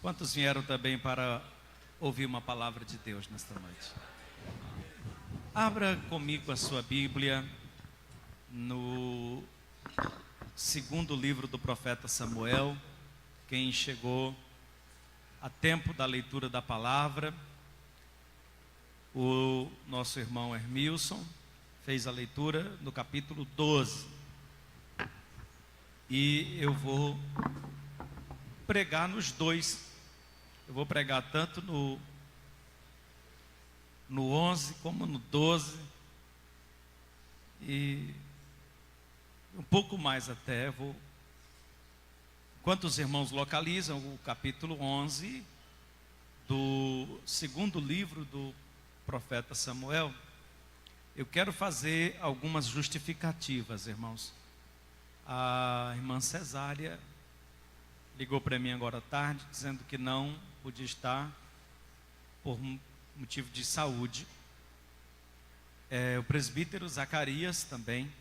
Quantos vieram também para ouvir uma palavra de Deus nesta noite? Abra comigo a sua Bíblia no segundo livro do profeta Samuel. Quem chegou a tempo da leitura da palavra, o nosso irmão Hermilson fez a leitura no capítulo 12. E eu vou pregar nos dois. Eu vou pregar tanto no 11 como no 12. E um pouco mais até. Enquanto os irmãos localizam o capítulo 11 do segundo livro do profeta Samuel, eu quero fazer algumas justificativas, irmãos. A irmã Cesária ligou para mim agora à tarde, dizendo que não podia estar por motivo de saúde. O presbítero Zacarias também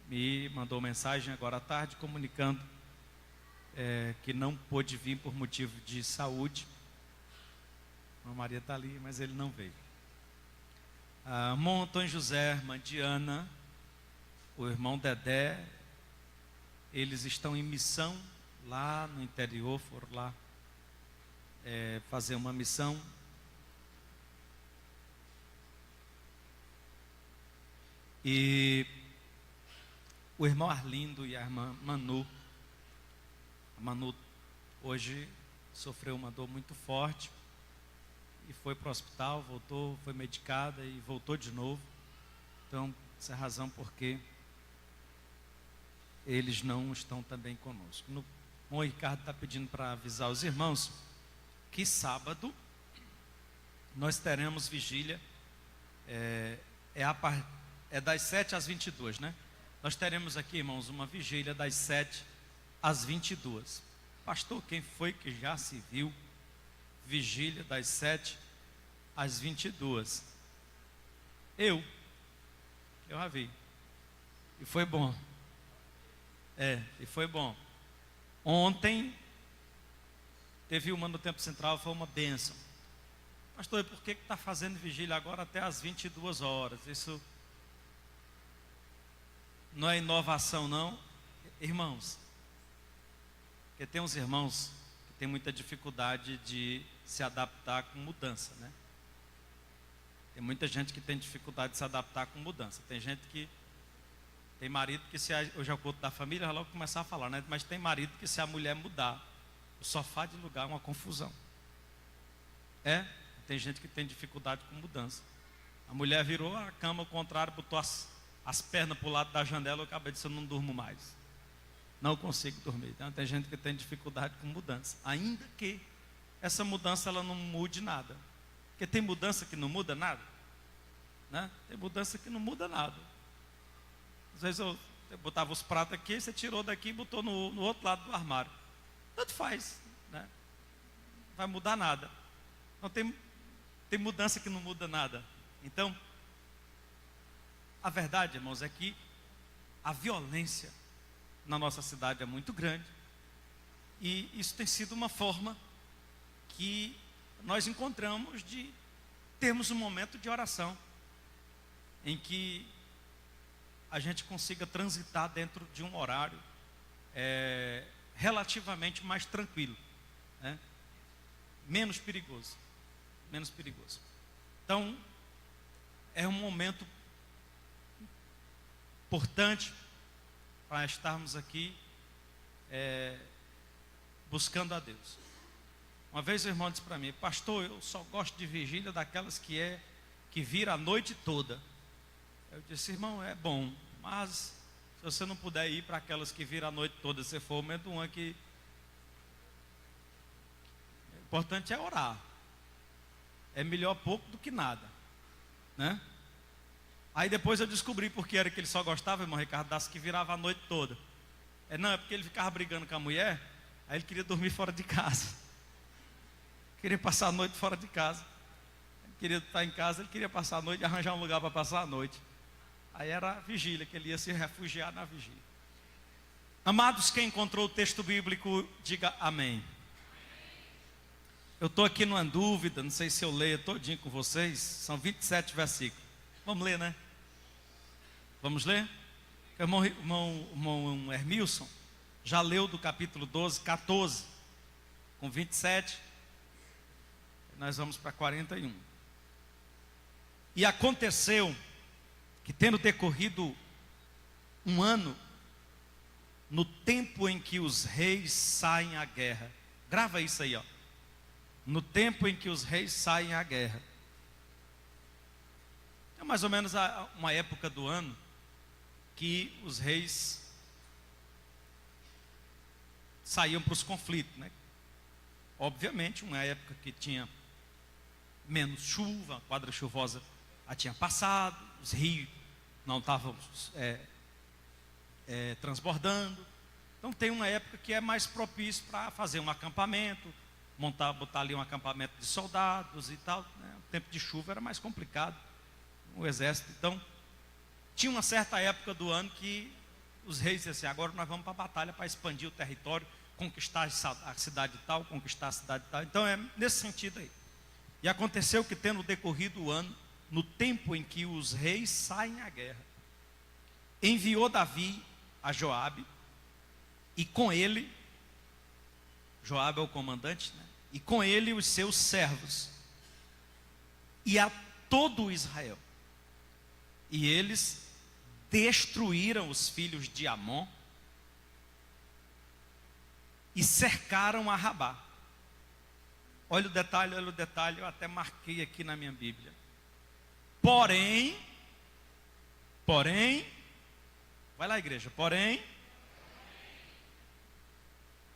me mandou mensagem agora à tarde, comunicando que não pôde vir por motivo de saúde. A Maria está ali, mas ele não veio. Irmão Antônio José, irmã Diana, o irmão Dedé, eles estão em missão lá no interior, foram lá fazer uma missão. E o irmão Arlindo e a irmã Manu, a Manu hoje sofreu uma dor muito forte e foi para o hospital, voltou, foi medicada e voltou de novo. Então, essa é a razão porque eles não estão também conosco. O Ricardo está pedindo para avisar os irmãos que sábado nós teremos vigília, das 7 às 22, né? Nós teremos aqui, irmãos, uma vigília das 7 às 22. Pastor, quem foi que já se viu vigília das 7 às 22? Eu já vi. E foi bom. E foi bom. Ontem teve uma no Tempo Central, foi uma bênção. Pastor, e por que está fazendo vigília agora até às 22 horas? Isso não é inovação, não, irmãos. Porque tem uns irmãos que têm muita dificuldade de se adaptar com mudança, né? Tem muita gente que tem dificuldade de se adaptar com mudança. Tem gente que tem marido que, hoje é o culto da família, vai logo começar a falar, né? Mas tem marido que, se a mulher mudar o sofá de lugar, é uma confusão. Tem gente que tem dificuldade com mudança. A mulher virou a cama ao contrário, botou as pernas para o lado da janela, eu acabei de dizer, eu não durmo mais. Não consigo dormir. Então, tem gente que tem dificuldade com mudança. Ainda que essa mudança ela não mude nada. Porque tem mudança que não muda nada, né? Tem mudança que não muda nada. Às vezes eu botava os pratos aqui, você tirou daqui e botou no outro lado do armário. Tanto faz, né? Não vai mudar nada. Não tem mudança que não muda nada. Então, a verdade, irmãos, é que a violência na nossa cidade é muito grande. E isso tem sido uma forma que nós encontramos de termos um momento de oração, em que a gente consiga transitar dentro de um horário relativamente mais tranquilo, né? Menos perigoso. Então, é um momento importante para estarmos aqui buscando a Deus. Uma vez o irmão disse para mim: pastor, eu só gosto de vigília daquelas que vira a noite toda. Eu disse: irmão, é bom, mas se você não puder ir para aquelas que vira a noite toda, se for momento uma que o importante é orar. É melhor pouco do que nada, né? Aí depois eu descobri porque era que ele só gostava, irmão Ricardo, das que virava a noite toda. Não, é porque ele ficava brigando com a mulher, aí ele queria dormir fora de casa. Queria passar a noite fora de casa. Ele queria estar em casa, ele queria passar a noite e arranjar um lugar para passar a noite. Aí era a vigília, que ele ia se refugiar na vigília. Amados, quem encontrou o texto bíblico, diga amém. Eu estou aqui numa dúvida, não sei se eu leio todinho com vocês, são 27 versículos. Vamos ler, né? Vamos ler? O irmão Hermilson já leu do capítulo 12, 14, com 27, nós vamos para 41. E aconteceu que, tendo decorrido um ano, no tempo em que os reis saem à guerra, grava isso aí, ó. No tempo em que os reis saem à guerra, é mais ou menos uma época do ano que os reis saíam para os conflitos, né? Obviamente, uma época que tinha menos chuva, a quadra chuvosa já tinha passado, os rios não estavam transbordando. Então tem uma época que é mais propício para fazer um acampamento, botar ali um acampamento de soldados e tal, né? O tempo de chuva era mais complicado, o exército. Então tinha uma certa época do ano que os reis diziam assim: agora nós vamos para a batalha para expandir o território, conquistar a cidade tal, conquistar a cidade tal. Então é nesse sentido aí. E aconteceu que, tendo decorrido o ano, no tempo em que os reis saem à guerra, enviou Davi a Joabe, e com ele, Joabe é o comandante, né? E com ele os seus servos, e a todo Israel. E eles destruíram os filhos de Amon e cercaram a Rabá. Olha o detalhe, eu até marquei aqui na minha Bíblia. Porém, vai lá, igreja,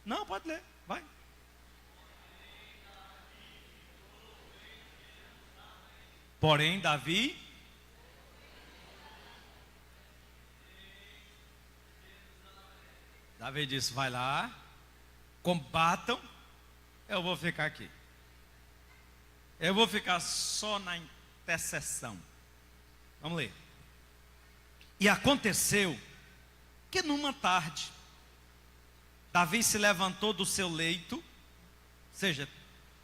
não, pode ler, vai. Porém, Davi disse: vai lá, combatam, eu vou ficar aqui. Eu vou ficar só na intercessão. Vamos ler. E aconteceu que numa tarde, Davi se levantou do seu leito, ou seja,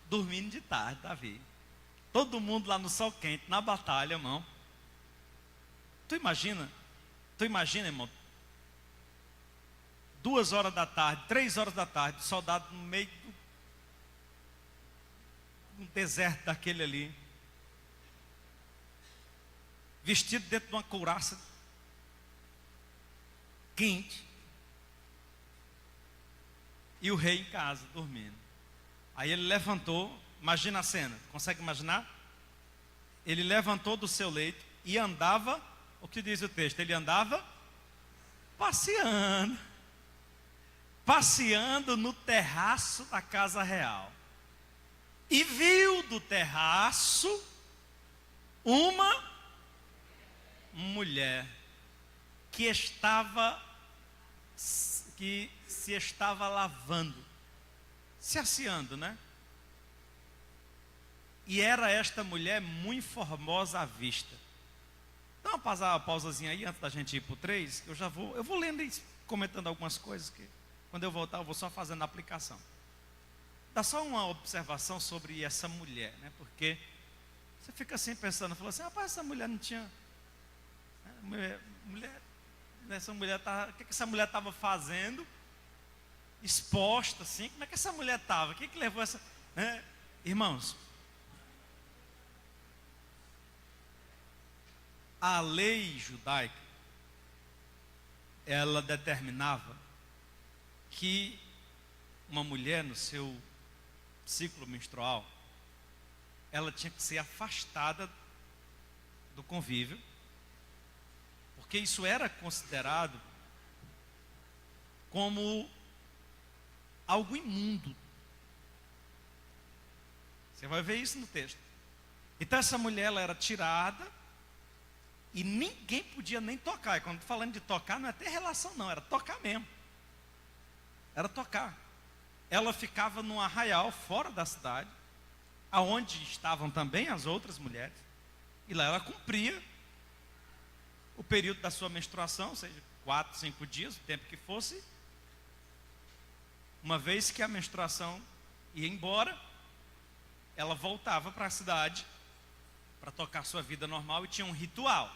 dormindo de tarde, Davi. Todo mundo lá no sol quente, na batalha, irmão. Tu imagina, irmão, 2 horas da tarde, 3 horas da tarde, soldado no meio um deserto daquele ali, vestido dentro de uma couraça quente, e o rei em casa, dormindo. Aí ele levantou, imagina a cena, consegue imaginar? Ele levantou do seu leito e andava, o que diz o texto? Ele andava passeando no terraço da casa real. E viu do terraço uma mulher que se estava lavando, se asseando, né? E era esta mulher muito formosa à vista. Dá uma pausazinha aí antes da gente ir para o 3, que eu vou lendo e comentando algumas coisas que quando eu voltar eu vou só fazendo a aplicação. Dá só uma observação sobre essa mulher, né? Porque você fica assim pensando, falou assim: rapaz, essa mulher não tinha, o que essa mulher estava fazendo, exposta assim? Como é que essa mulher estava? O que levou essa, né? Irmãos, a lei judaica, ela determinava que uma mulher no seu ciclo menstrual, ela tinha que ser afastada do convívio, porque isso era considerado como algo imundo. Você vai ver isso no texto. Então essa mulher, ela era tirada e ninguém podia nem tocar. E quando falando de tocar, não é ter relação não, era tocar mesmo. Era tocar. Ela ficava num arraial fora da cidade, aonde estavam também as outras mulheres, e lá ela cumpria o período da sua menstruação, ou seja, 4, 5 dias, o tempo que fosse. Uma vez que a menstruação ia embora, ela voltava para a cidade para tocar sua vida normal e tinha um ritual.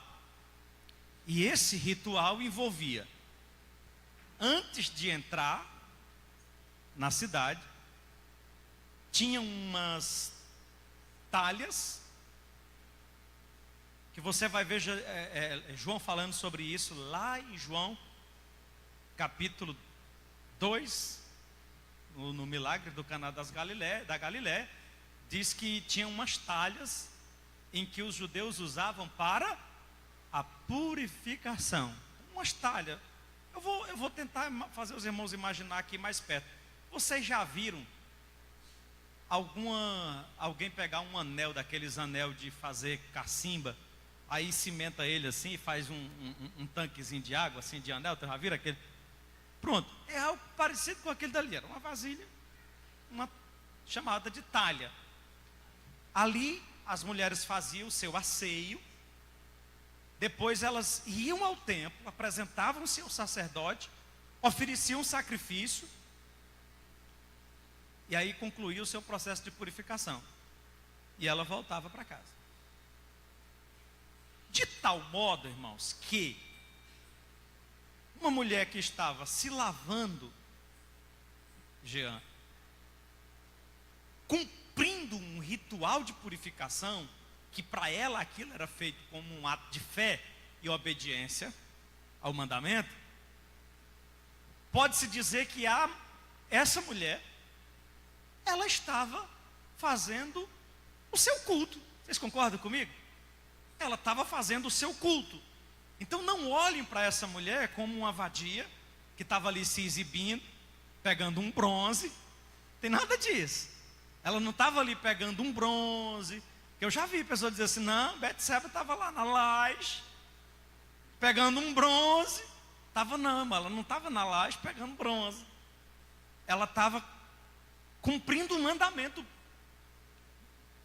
E esse ritual envolvia, antes de entrar na cidade, tinha umas talhas, que você vai ver João falando sobre isso lá em João, capítulo 2, no milagre do Caná da Galiléia, diz que tinha umas talhas em que os judeus usavam para a purificação. Umas talhas. Eu vou tentar fazer os irmãos imaginar aqui mais perto. Vocês já viram alguém pegar um anel, daqueles anel de fazer cacimba, aí cimenta ele assim e faz um tanquezinho de água, assim, de anel? Já viram aquele? Pronto, é algo parecido com aquele dali. Era uma vasilha, uma chamada de talha. Ali as mulheres faziam o seu asseio, depois elas iam ao templo, apresentavam-se ao sacerdote, ofereciam um sacrifício, e aí concluía o seu processo de purificação. E ela voltava para casa. De tal modo, irmãos, que uma mulher que estava se lavando, Jean, cumprindo um ritual de purificação, que para ela aquilo era feito como um ato de fé e obediência ao mandamento, pode-se dizer que essa mulher, ela estava fazendo o seu culto. Vocês concordam comigo? Ela estava fazendo o seu culto. Então não olhem para essa mulher como uma vadia que estava ali se exibindo, pegando um bronze. Tem nada disso. Ela não estava ali pegando um bronze. Que eu já vi pessoas dizer assim: não, Betseba estava lá na laje, pegando um bronze. Não, ela não estava na laje pegando bronze. Ela estava cumprindo o mandamento.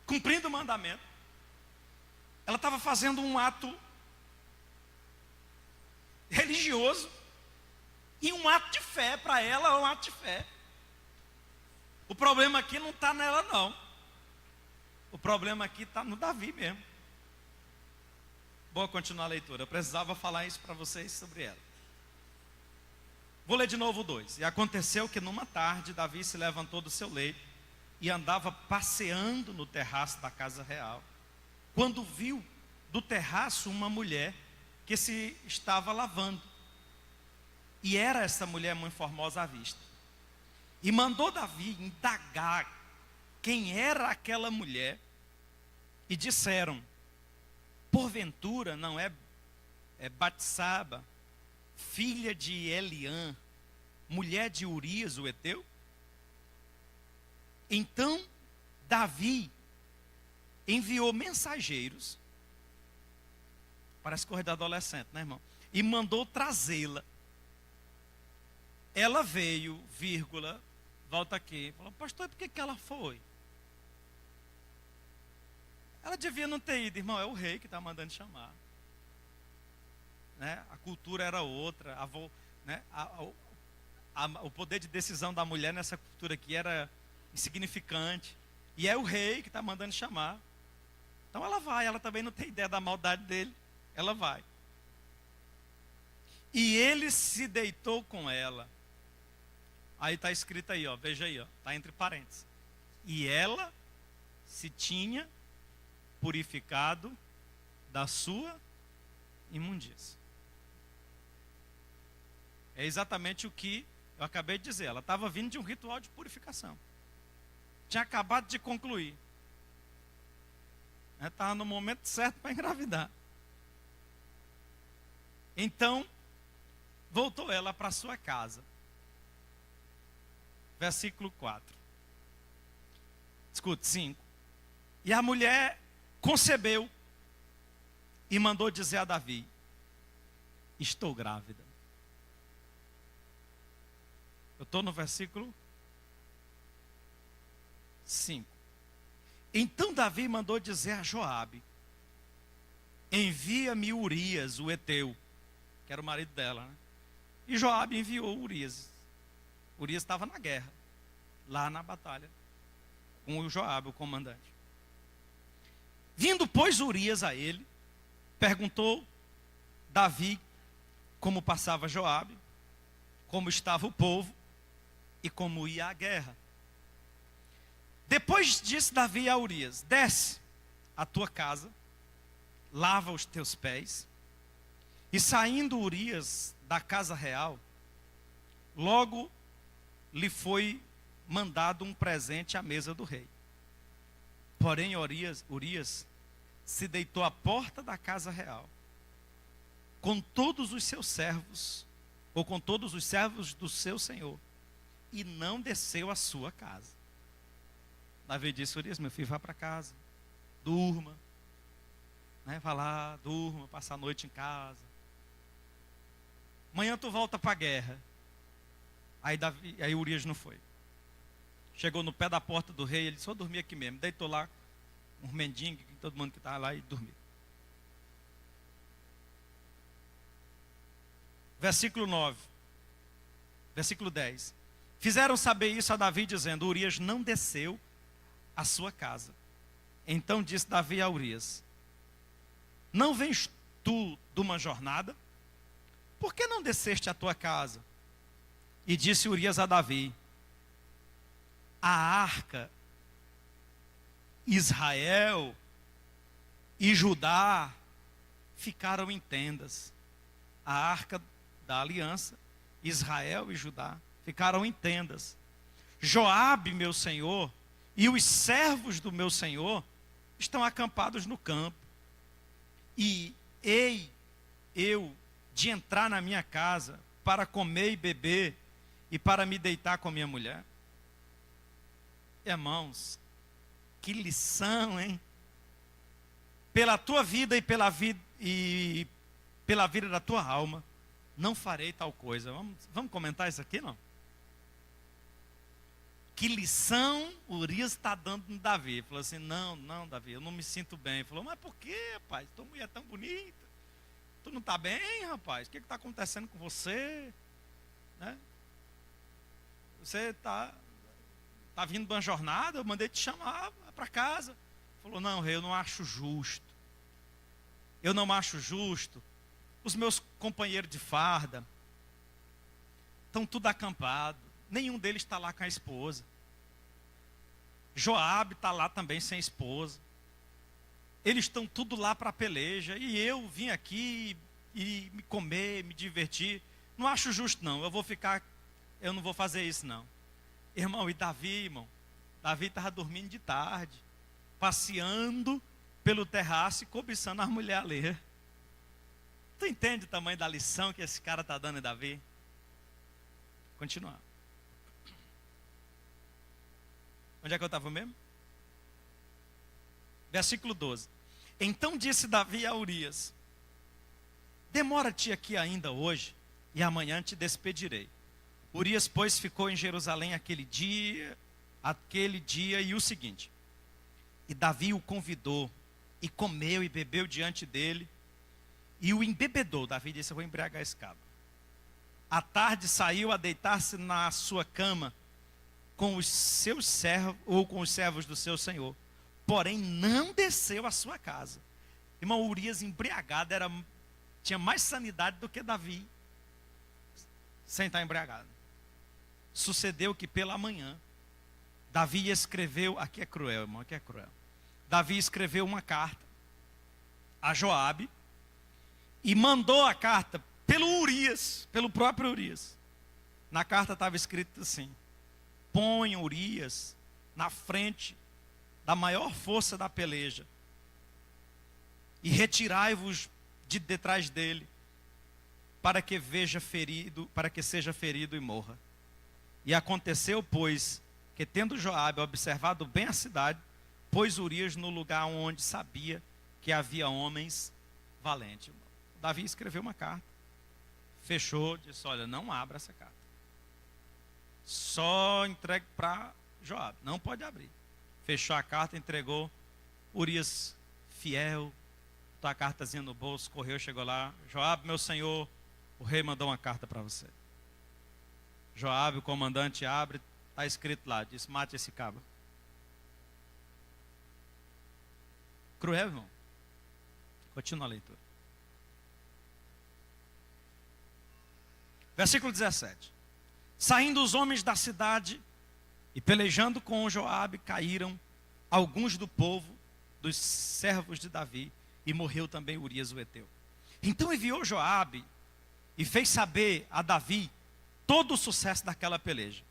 Cumprindo o mandamento. Ela estava fazendo um ato religioso e um ato de fé. Para ela é um ato de fé. O problema aqui não está nela, não. O problema aqui está no Davi mesmo. Vou continuar a leitura. Eu precisava falar isso para vocês sobre ela. Vou ler de novo o 2. E aconteceu que numa tarde Davi se levantou do seu leito e andava passeando no terraço da casa real, quando viu do terraço uma mulher que se estava lavando. E era essa mulher muito formosa à vista. E mandou Davi indagar quem era aquela mulher. E disseram: porventura não é Batseba, filha de Eliã, mulher de Urias o heteu? Então Davi enviou mensageiros, parece coisa de adolescente, né, irmão? E mandou trazê-la. Ela veio, vírgula, volta aqui, falou: pastor, por que ela foi? Ela devia não ter ido, irmão, é o rei que está mandando chamar. Né? A cultura era outra, né? O poder de decisão da mulher nessa cultura aqui era insignificante. E é o rei que está mandando chamar. Então ela vai, ela também não tem ideia da maldade dele, ela vai. E ele se deitou com ela. Aí está escrito aí, ó, veja aí, está entre parênteses. E ela se tinha purificado da sua imundícia. É exatamente o que eu acabei de dizer. Ela estava vindo de um ritual de purificação. Tinha acabado de concluir. Estava no momento certo para engravidar. Então, voltou ela para sua casa. Versículo 4. Escute, 5. E a mulher concebeu e mandou dizer a Davi: estou grávida. Eu estou no versículo 5. Então Davi mandou dizer a Joabe: envia-me Urias, o heteu, que era o marido dela, né? E Joabe enviou Urias. Urias estava na guerra, lá na batalha, com o Joabe, o comandante. Vindo, pois, Urias a ele, perguntou Davi como passava Joabe, como estava o povo e como ia a guerra. Depois disse Davi a Urias: desce à tua casa, lava os teus pés. E saindo Urias da casa real, logo lhe foi mandado um presente à mesa do rei. Porém Urias se deitou à porta da casa real, com todos os seus servos, ou com todos os servos do seu senhor, e não desceu à sua casa. Davi disse: Urias, meu filho, vá para casa, durma, né? Vá lá, durma, passa a noite em casa. Amanhã tu volta para a guerra. Aí Urias não foi. Chegou no pé da porta do rei, ele só dormia aqui mesmo. Deitou lá, uns mendigos, todo mundo que estava lá, e dormiu. Versículo 9. Versículo 10. Fizeram saber isso a Davi, dizendo: Urias não desceu à sua casa. Então disse Davi a Urias: não vens tu de uma jornada? Por que não desceste à tua casa? E disse Urias a Davi: a arca, Israel e Judá ficaram em tendas. A arca da aliança, Israel e Judá ficaram em tendas. Joabe, meu senhor, e os servos do meu senhor estão acampados no campo. E hei eu de entrar na minha casa para comer e beber e para me deitar com minha mulher. Irmãos, que lição, hein? Pela tua vida e pela vida da tua alma, não farei tal coisa. Vamos comentar isso aqui, não? Que lição Urias está dando no Davi? Falou assim: não, Davi, eu não me sinto bem. Falou: mas por quê, rapaz? Tua mulher é tão bonita. Tu não está bem, rapaz? O que está acontecendo com você? Né? Você está vindo de uma jornada, eu mandei te chamar para casa. Falou: não, rei, eu não acho justo. Eu não acho justo. Os meus companheiros de farda estão tudo acampado. Nenhum deles está lá com a esposa. Joabe está lá também sem esposa. Eles estão tudo lá para a peleja. E eu vim aqui e me comer, me divertir. Não acho justo, não. Eu não vou fazer isso, não. Irmão, e Davi, irmão? Davi estava dormindo de tarde, passeando pelo terraço e cobiçando as mulheres ali. Tu entende o tamanho da lição que esse cara está dando em Davi? Continuar. Onde é que eu estava mesmo? Versículo 12. Então disse Davi a Urias: demora-te aqui ainda hoje, e amanhã te despedirei. Urias, pois, ficou em Jerusalém aquele dia e o seguinte. E Davi o convidou, e comeu e bebeu diante dele, e o embebedou. Davi disse: eu vou embriagar esse cabra. À tarde saiu a deitar-se na sua cama com os seus servos, ou com os servos do seu senhor. Porém não desceu à sua casa. Irmão, Urias embriagado tinha mais sanidade do que Davi, sem estar embriagado. Sucedeu que pela manhã, Davi escreveu, aqui é cruel, irmão, aqui é cruel. Davi escreveu uma carta a Joabe e mandou a carta pelo Urias, pelo próprio Urias. Na carta estava escrito assim: ponham Urias na frente da maior força da peleja e retirai-vos de detrás dele, para que seja ferido e morra. E aconteceu, pois, que tendo Joabe observado bem a cidade, pôs Urias no lugar onde sabia que havia homens valentes. Davi escreveu uma carta, fechou, disse: olha, não abra essa carta, só entregue para Joabe, não pode abrir. Fechou a carta, entregou. Urias, fiel, botou a cartazinha no bolso, correu, chegou lá: Joabe, meu senhor, o rei mandou uma carta para você. Joabe, o comandante, abre, está escrito lá, diz: mate esse cabra. Cruel, irmão. Continua a leitura. Versículo 17. Saindo os homens da cidade e pelejando com Joabe, caíram alguns do povo, dos servos de Davi, e morreu também Urias o Heteu. Então enviou Joabe e fez saber a Davi todo o sucesso daquela peleja.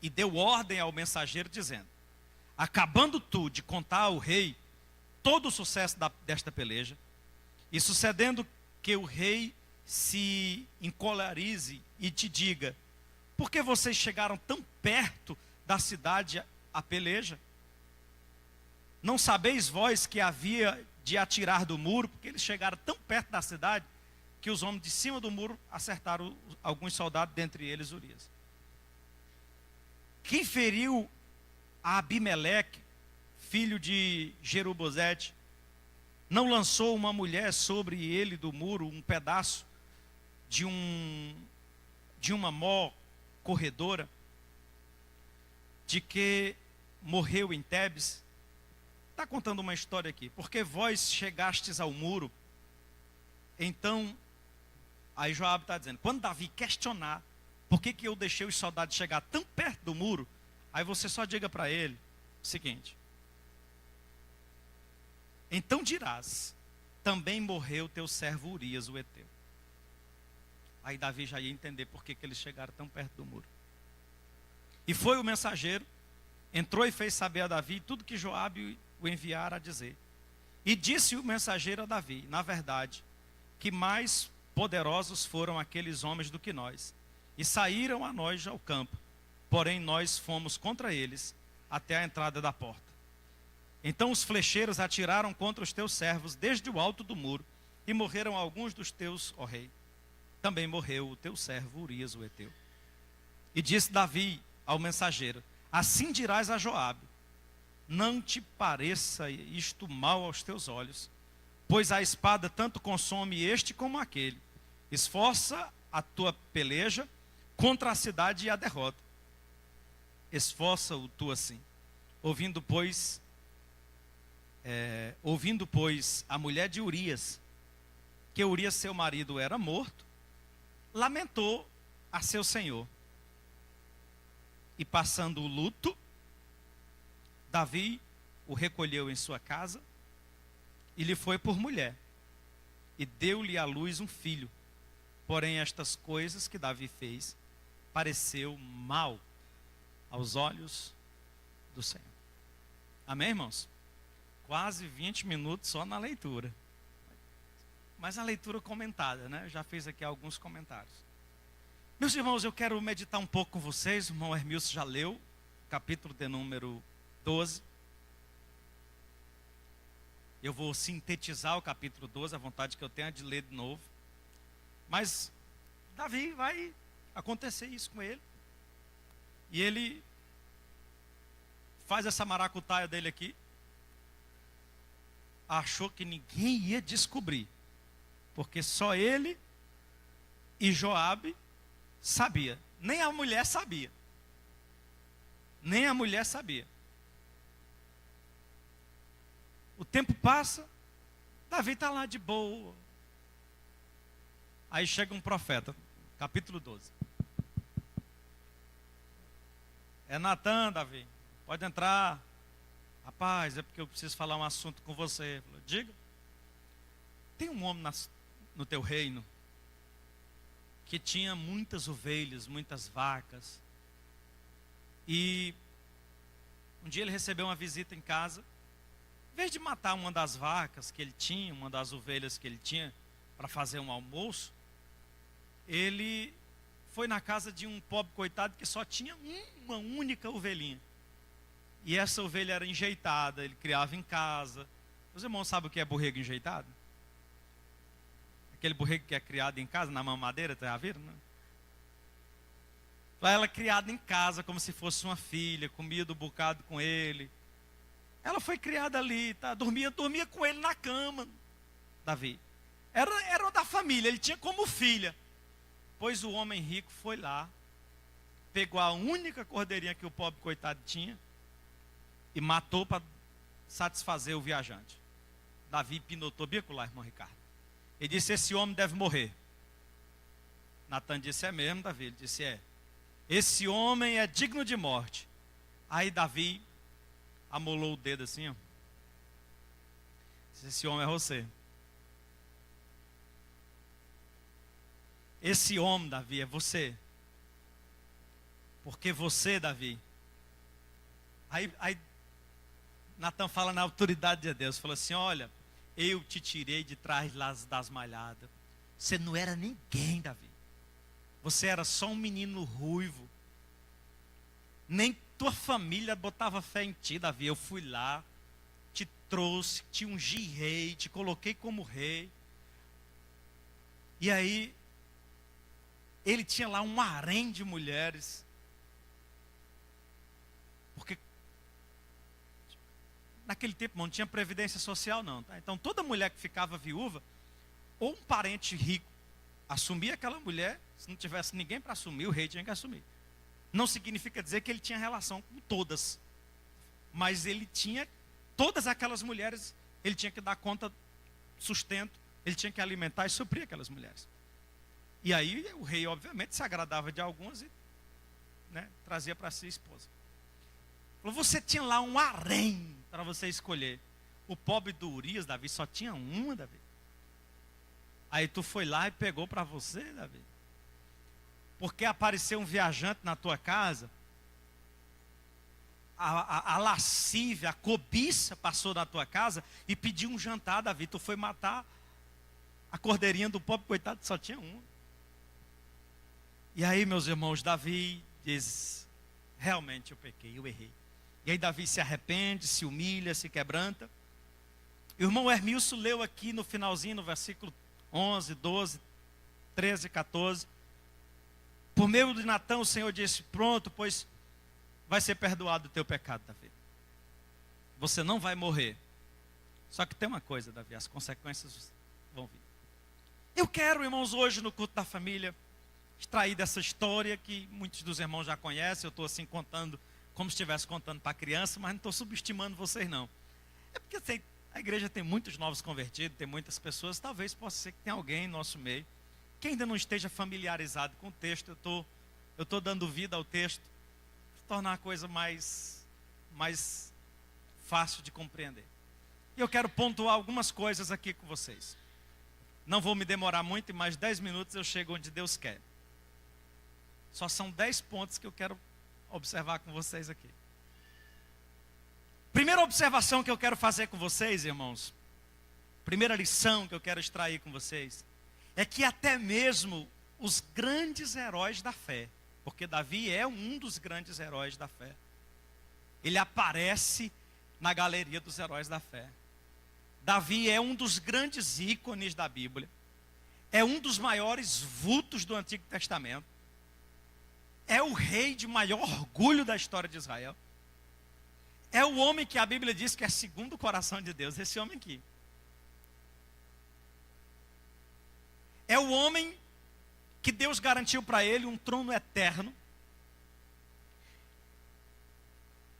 E deu ordem ao mensageiro dizendo: acabando tu de contar ao rei todo o sucesso desta peleja, e sucedendo que o rei se encolerize e te diga: por que vocês chegaram tão perto da cidade a peleja? Não sabeis vós que havia de atirar do muro? Porque eles chegaram tão perto da cidade que os homens de cima do muro acertaram alguns soldados, dentre eles Urias. Quem feriu a Abimeleque, filho de Jerubozete, não lançou uma mulher sobre ele do muro um pedaço de uma mó corredora, de que morreu em Tebes? Está contando uma história aqui. Porque vós chegastes ao muro, então, aí Joabe está dizendo, quando Davi questionar, por que eu deixei os soldados chegar tão perto do muro, aí você só diga para ele o seguinte: então dirás, também morreu teu servo Urias o Heteu. Aí Davi já ia entender por que eles chegaram tão perto do muro. E foi o mensageiro, entrou e fez saber a Davi tudo que Joabe o enviara a dizer. E disse o mensageiro a Davi: na verdade, que mais poderosos foram aqueles homens do que nós, e saíram a nós ao campo, porém nós fomos contra eles até a entrada da porta. Então os flecheiros atiraram contra os teus servos desde o alto do muro, e morreram alguns dos teus, ó rei. Também morreu o teu servo Urias o Heteu. E disse Davi ao mensageiro: assim dirás a Joabe: não te pareça isto mal aos teus olhos, pois a espada tanto consome este como aquele. Esforça a tua peleja contra a cidade e a derrota. Esforça-o tu assim. Ouvindo, pois, a mulher de Urias, que Urias seu marido era morto, lamentou a seu senhor. E passando o luto, Davi o recolheu em sua casa e lhe foi por mulher, e deu-lhe à luz um filho. Porém estas coisas que Davi fez pareceu mal aos olhos do Senhor. Amém, irmãos? Quase 20 minutos só na leitura. Mas a leitura comentada, né? Eu já fiz aqui alguns comentários. Meus irmãos, eu quero meditar um pouco com vocês. O irmão Hermilson já leu, capítulo de número 12. Eu vou sintetizar o capítulo 12, a vontade que eu tenho é de ler de novo. Mas Davi vai acontecer isso com ele. E ele faz essa maracutaia dele aqui. Achou que ninguém ia descobrir, porque só ele e Joabe sabia. Nem a mulher sabia. Nem a mulher sabia. O tempo passa, Davi está lá de boa. Aí chega um profeta, capítulo 12. É Natan, Davi, pode entrar. Rapaz, é porque eu preciso falar um assunto com você. Falou, diga. Tem um homem no teu reino que tinha muitas ovelhas, muitas vacas. E um dia ele recebeu uma visita em casa. Em vez de matar uma das vacas que ele tinha, uma das ovelhas que ele tinha, para fazer um almoço, ele foi na casa de um pobre coitado que só tinha uma única ovelhinha. E essa ovelha era enjeitada, ele criava em casa. Os irmãos sabem o que é borrego enjeitado? Aquele borrego que é criado em casa, na mamadeira, já viram? Né? Ela criada em casa, como se fosse uma filha, comia do bocado com ele. Ela foi criada ali, tá? dormia com ele na cama, Davi. Era da família, ele tinha como filha. Pois o homem rico foi lá, pegou a única cordeirinha que o pobre coitado tinha e matou para satisfazer o viajante. Davi pinotou bico lá, irmão Ricardo. Ele disse, esse homem deve morrer. Natan disse, é mesmo, Davi? Ele disse, é. Esse homem é digno de morte. Aí Davi amolou o dedo assim, ó. Disse, esse homem é você. Esse homem, Davi, é você. Porque você, Davi. Aí Natan fala na autoridade de Deus. Fala assim, olha, eu te tirei de trás das malhadas. Você não era ninguém, Davi. Você era só um menino ruivo. Nem tua família botava fé em ti, Davi. Eu fui lá, te trouxe, te ungi rei, te coloquei como rei. E aí, ele tinha lá um harém de mulheres. Porque naquele tempo não tinha previdência social não, tá? Então toda mulher que ficava viúva, ou um parente rico assumia aquela mulher, se não tivesse ninguém para assumir, o rei tinha que assumir. Não significa dizer que ele tinha relação com todas, mas ele tinha, todas aquelas mulheres, ele tinha que dar conta, sustento, ele tinha que alimentar e suprir aquelas mulheres. E aí o rei obviamente se agradava de algumas e, né, trazia para si a esposa. Falou, você tinha lá um harém para você escolher. O pobre do Urias, Davi, só tinha uma, Davi. Aí tu foi lá e pegou para você, Davi. Porque apareceu um viajante na tua casa, a lascívia, a cobiça passou na tua casa e pediu um jantar, Davi. Tu foi matar a cordeirinha do pobre coitado, só tinha uma. E aí, meus irmãos, Davi diz, realmente eu pequei, eu errei. E aí Davi se arrepende, se humilha, se quebranta. E o irmão Hermilson leu aqui no finalzinho, no versículo 11, 12, 13, 14. Por meio de Natã, o Senhor disse, pronto, pois vai ser perdoado o teu pecado, Davi. Você não vai morrer. Só que tem uma coisa, Davi, as consequências vão vir. Eu quero, irmãos, hoje no culto da família, extrair dessa história que muitos dos irmãos já conhecem. Eu estou assim contando, como se estivesse contando para criança, mas não estou subestimando vocês não. É porque a igreja tem muitos novos convertidos, tem muitas pessoas, talvez possa ser que tenha alguém em nosso meio que ainda não esteja familiarizado com o texto. Eu estou dando vida ao texto, para tornar a coisa mais fácil de compreender. E eu quero pontuar algumas coisas aqui com vocês. Não vou me demorar muito, em mais 10 minutos eu chego onde Deus quer. Só são 10 pontos que eu quero observar com vocês aqui. Primeira observação que eu quero fazer com vocês, irmãos, primeira lição que eu quero extrair com vocês, é que até mesmo os grandes heróis da fé, porque Davi é um dos grandes heróis da fé, ele aparece na galeria dos heróis da fé. Davi é um dos grandes ícones da Bíblia, é um dos maiores vultos do Antigo Testamento, é o rei de maior orgulho da história de Israel. É o homem que a Bíblia diz que é segundo o coração de Deus, esse homem aqui. É o homem que Deus garantiu para ele um trono eterno.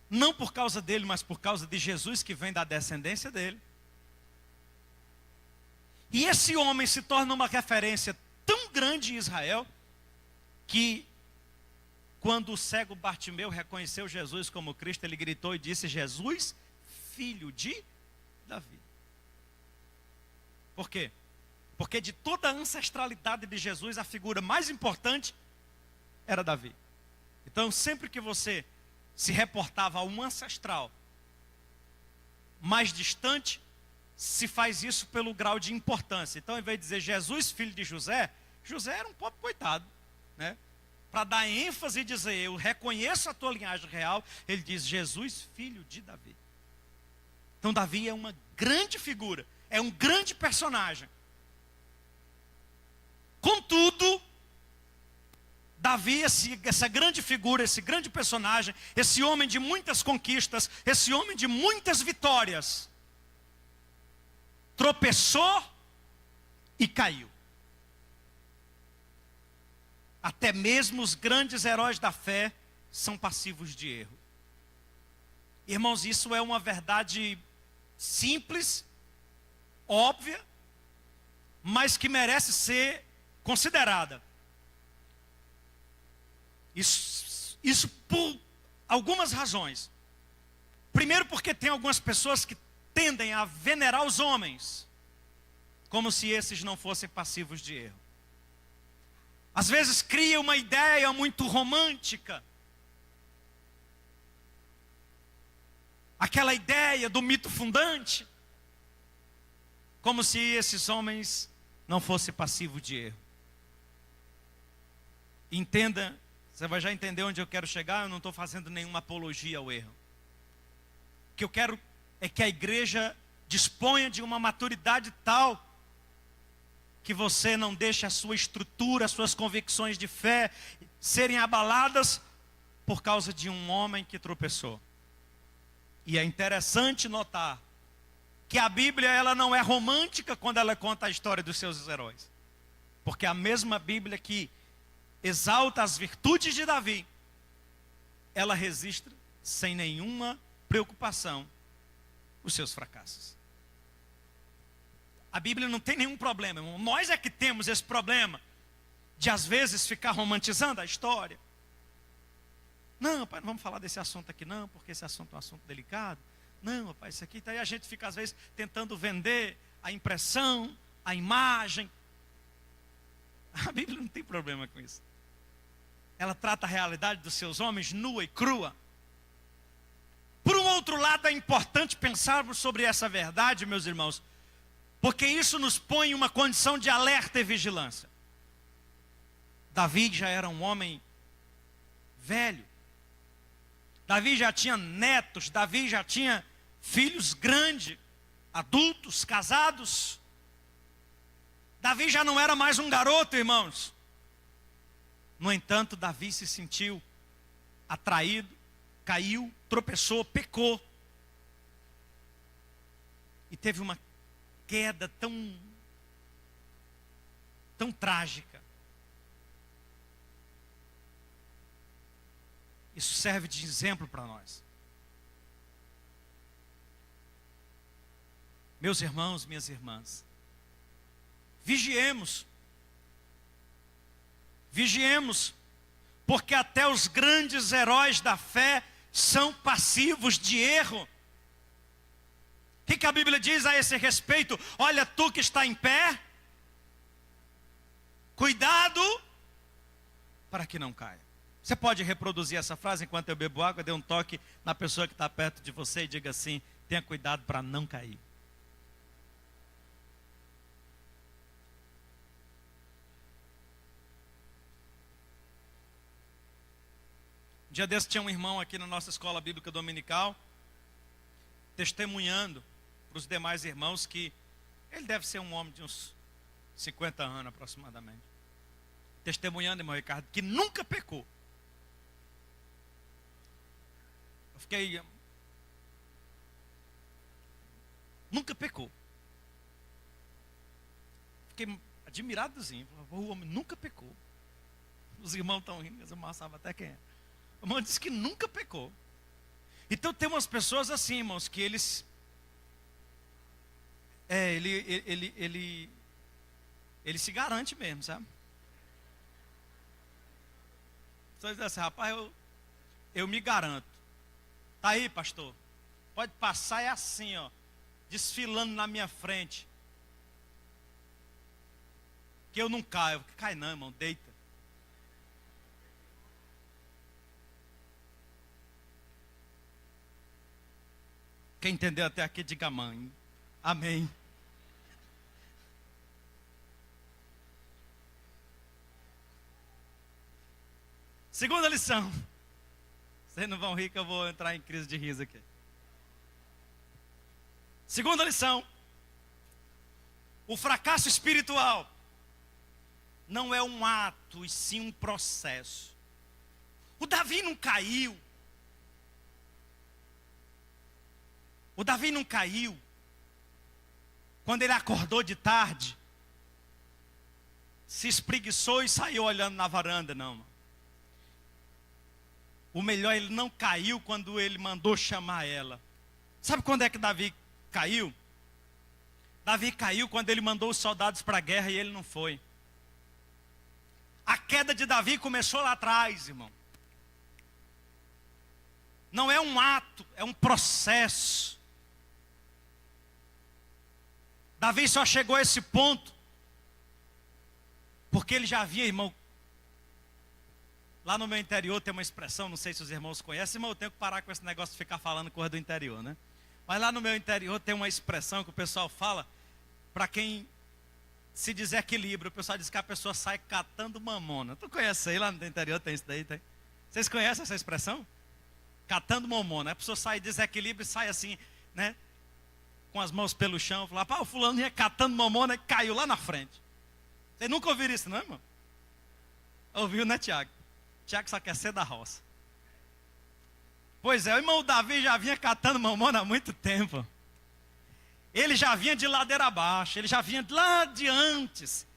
Não por causa dele, mas por causa de Jesus, que vem da descendência dele. E esse homem se torna uma referência tão grande em Israel, que quando o cego Bartimeu reconheceu Jesus como Cristo, ele gritou e disse, Jesus, filho de Davi. Por quê? Porque de toda a ancestralidade de Jesus, a figura mais importante era Davi. Então, sempre que você se reportava a um ancestral mais distante, se faz isso pelo grau de importância. Então, ao invés de dizer Jesus, filho de José, José era um pobre coitado, né? Para dar ênfase e dizer, eu reconheço a tua linhagem real, ele diz, Jesus, filho de Davi. Então Davi é uma grande figura, é um grande personagem. Contudo, Davi, essa grande figura, esse grande personagem, esse homem de muitas conquistas, esse homem de muitas vitórias, tropeçou e caiu. Até mesmo os grandes heróis da fé são passivos de erro. Irmãos, isso é uma verdade simples, óbvia, mas que merece ser considerada. Isso por algumas razões. Primeiro, porque tem algumas pessoas que tendem a venerar os homens, como se esses não fossem passivos de erro. Às vezes cria uma ideia muito romântica, aquela ideia do mito fundante, como se esses homens não fossem passivos de erro. Entenda, você vai já entender onde eu quero chegar. Eu não estou fazendo nenhuma apologia ao erro. O que eu quero é que a igreja disponha de uma maturidade tal que você não deixe a sua estrutura, as suas convicções de fé serem abaladas por causa de um homem que tropeçou. E é interessante notar que a Bíblia, ela não é romântica quando ela conta a história dos seus heróis. Porque a mesma Bíblia que exalta as virtudes de Davi, ela registra sem nenhuma preocupação os seus fracassos. A Bíblia não tem nenhum problema, irmão. Nós é que temos esse problema de às vezes ficar romantizando a história. Não, pai, não vamos falar desse assunto aqui não, porque esse assunto é um assunto delicado. Não, rapaz, isso aqui, daí a gente fica às vezes tentando vender a impressão, a imagem. A Bíblia não tem problema com isso. Ela trata a realidade dos seus homens nua e crua. Por um outro lado, é importante pensarmos sobre essa verdade, meus irmãos, porque isso nos põe em uma condição de alerta e vigilância. Davi já era um homem velho. Davi já tinha netos, Davi já tinha filhos grandes, adultos, casados. Davi já não era mais um garoto, irmãos. No entanto, Davi se sentiu atraído, caiu, tropeçou, pecou. E teve uma queda tão trágica. Isso serve de exemplo para nós. Meus irmãos, minhas irmãs, vigiemos. Vigiemos, porque até os grandes heróis da fé são passivos de erro. O que a Bíblia diz a esse respeito? Olha, tu que está em pé, cuidado para que não caia. Você pode reproduzir essa frase enquanto eu bebo água? Dê um toque na pessoa que está perto de você e diga assim: tenha cuidado para não cair. Um dia desse tinha um irmão aqui na nossa escola bíblica dominical, testemunhando para os demais irmãos que ele deve ser um homem de uns 50 anos aproximadamente. Testemunhando, irmão Ricardo, que nunca pecou. Eu fiquei... Nunca pecou. Fiquei admiradozinho. O homem nunca pecou. Os irmãos estão rindo, os irmãos sabem até quem é. O irmão disse que nunca pecou. Então tem umas pessoas assim, irmãos, que eles... Ele se garante mesmo, sabe? Você diz assim: rapaz, eu me garanto. Tá aí, pastor. Pode passar, é assim, ó, desfilando na minha frente. Que eu não caio. Cai não, irmão, deita. Quem entendeu até aqui, diga amém. Amém. Segunda lição. Vocês não vão rir que eu vou entrar em crise de riso aqui. Segunda lição. O fracasso espiritual não é um ato, e sim um processo. O Davi não caiu. O Davi não caiu quando ele acordou de tarde, se espreguiçou e saiu olhando na varanda, não. O melhor, ele não caiu quando ele mandou chamar ela. Sabe quando é que Davi caiu? Davi caiu quando ele mandou os soldados para a guerra e ele não foi. A queda de Davi começou lá atrás, irmão. Não é um ato, é um processo. Davi só chegou a esse ponto porque ele já havia, irmão. Lá no meu interior tem uma expressão, não sei se os irmãos conhecem, mas eu tenho que parar com esse negócio de ficar falando coisa do interior, né? Mas lá no meu interior tem uma expressão que o pessoal fala para quem se desequilibra. O pessoal diz que a pessoa sai catando mamona. Tu conhece aí lá no interior? Tem isso daí? Tem? Vocês conhecem essa expressão? Catando mamona. A pessoa sai desequilíbrio e sai assim, né? Com as mãos pelo chão. Fala, pá, o fulano ia catando mamona e caiu lá na frente. Vocês nunca ouviram isso, não, irmão? Ouviu, né, Tiago? Tiago só quer ser da roça. Pois é, o irmão Davi já vinha catando mamona há muito tempo. Ele já vinha de ladeira abaixo, ele já vinha lá de antes.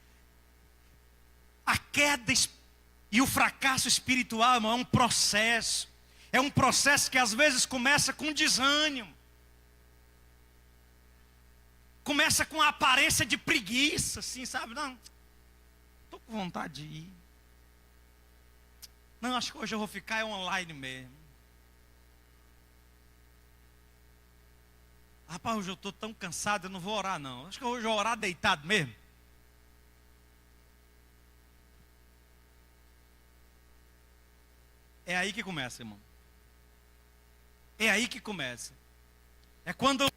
A queda e o fracasso espiritual, irmão, é um processo. É um processo que às vezes começa com desânimo. Começa com a aparência de preguiça, assim, sabe? Não, estou com vontade de ir. Não, acho que hoje eu vou ficar online mesmo. Rapaz, hoje eu estou tão cansado, eu não vou orar não. Acho que hoje eu vou orar deitado mesmo. É aí que começa, irmão. É aí que começa. É quando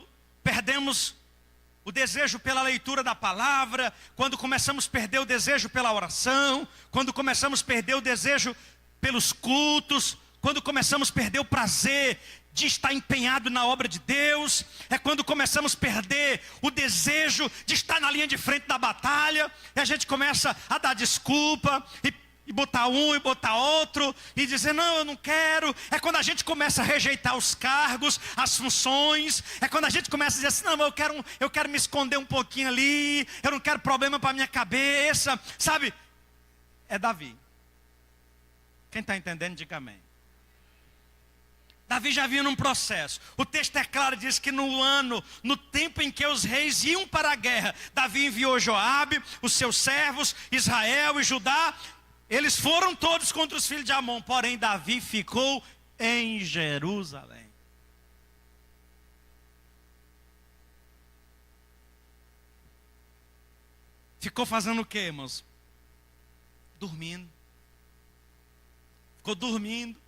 perdemos o desejo pela leitura da palavra, quando começamos a perder o desejo pela oração, quando começamos a perder o desejo pelos cultos, quando começamos a perder o prazer de estar empenhado na obra de Deus, é quando começamos a perder o desejo de estar na linha de frente da batalha, e a gente começa a dar desculpa, e botar um e botar outro, e dizer, não, eu não quero. É quando a gente começa a rejeitar os cargos, as funções, é quando a gente começa a dizer assim, não, eu quero me esconder um pouquinho ali, eu não quero problema para a minha cabeça, sabe? É Davi. Quem está entendendo, diga amém. Davi já vinha num processo. O texto é claro, diz que no tempo em que os reis iam para a guerra, Davi enviou Joabe, os seus servos, Israel e Judá. Eles foram todos contra os filhos de Amon, porém Davi ficou em Jerusalém. Ficou fazendo o quê, irmãos? Dormindo. Ficou dormindo.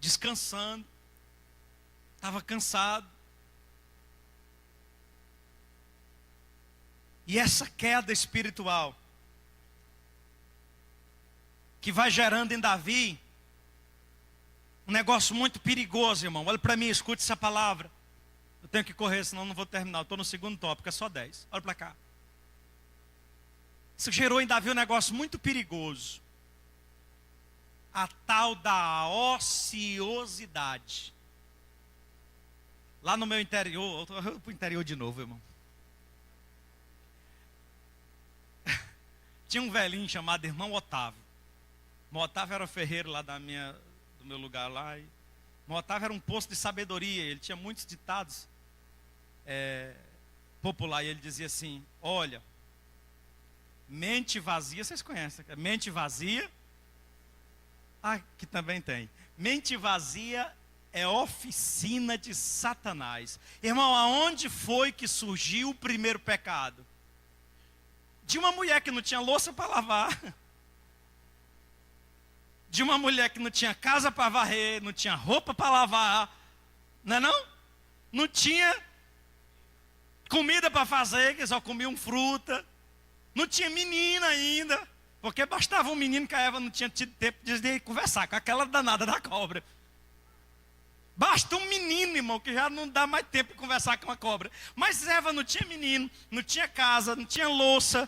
Descansando. Estava cansado. E essa queda espiritual que vai gerando em Davi um negócio muito perigoso, irmão. Olha para mim, escute essa palavra. Eu tenho que correr, senão não vou terminar. Eu estou no segundo tópico, é só 10. Olha para cá. Isso gerou em Davi um negócio muito perigoso. A tal da ociosidade. Lá no meu interior, eu vou para o interior de novo, irmão. Tinha um velhinho chamado irmão Otávio. O Otávio era ferreiro lá do meu lugar lá. O Otávio era um poço de sabedoria. Ele tinha muitos ditados populares. E ele dizia assim, olha, mente vazia, vocês conhecem, mente vazia. Que também tem. Mente vazia é oficina de Satanás. Irmão, aonde foi que surgiu o primeiro pecado? De uma mulher que não tinha louça para lavar. De uma mulher que não tinha casa para varrer, não tinha roupa para lavar. Não é não? Não tinha comida para fazer, que só comiam fruta. Não tinha menina ainda. Porque bastava um menino que a Eva não tinha tido tempo de conversar com aquela danada da cobra. Basta um menino, irmão, que já não dá mais tempo de conversar com a cobra. Mas Eva não tinha menino, não tinha casa, não tinha louça,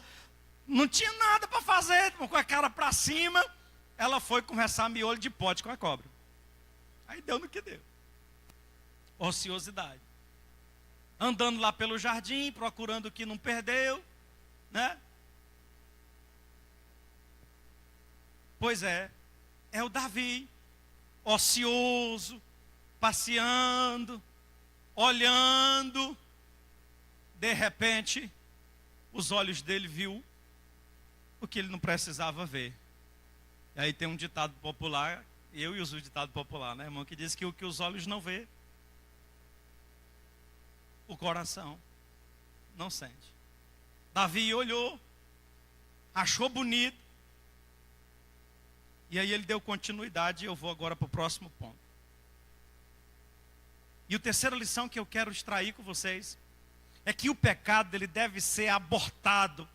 não tinha nada para fazer, irmão, com a cara para cima. Ela foi conversar miolho de pote com a cobra. Aí deu no que deu. Ociosidade. Andando lá pelo jardim, procurando o que não perdeu, né? Pois é o Davi, ocioso, passeando, olhando, de repente, os olhos dele viu o que ele não precisava ver. E aí tem um ditado popular, eu e uso o ditado popular, né, irmão, que diz que o que os olhos não vê, o coração não sente. Davi olhou, achou bonito, e aí ele deu continuidade, e eu vou agora para o próximo ponto. E a terceira lição que eu quero extrair com vocês é que o pecado ele deve ser abortado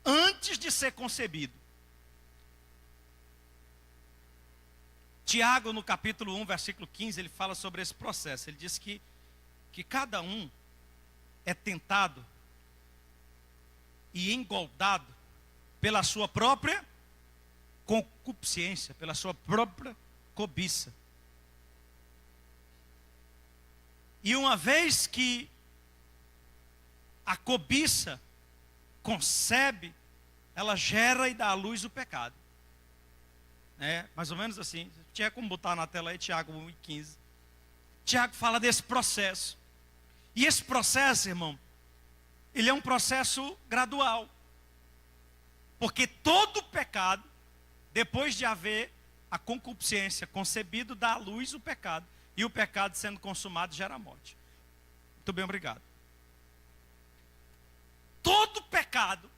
antes de ser concebido. Tiago, no capítulo 1, versículo 15, ele fala sobre esse processo. Ele diz que cada um é tentado e engoldado pela sua própria concupiscência, pela sua própria cobiça. E uma vez que a cobiça concebe, ela gera e dá à luz o pecado. É, mais ou menos assim. Tinha como botar na tela aí Tiago 1:15. Tiago fala desse processo. E esse processo, irmão, ele é um processo gradual. Porque todo pecado, depois de haver a concupiscência concebido, dá à luz o pecado. E o pecado sendo consumado gera morte. Muito bem, obrigado. Todo pecado,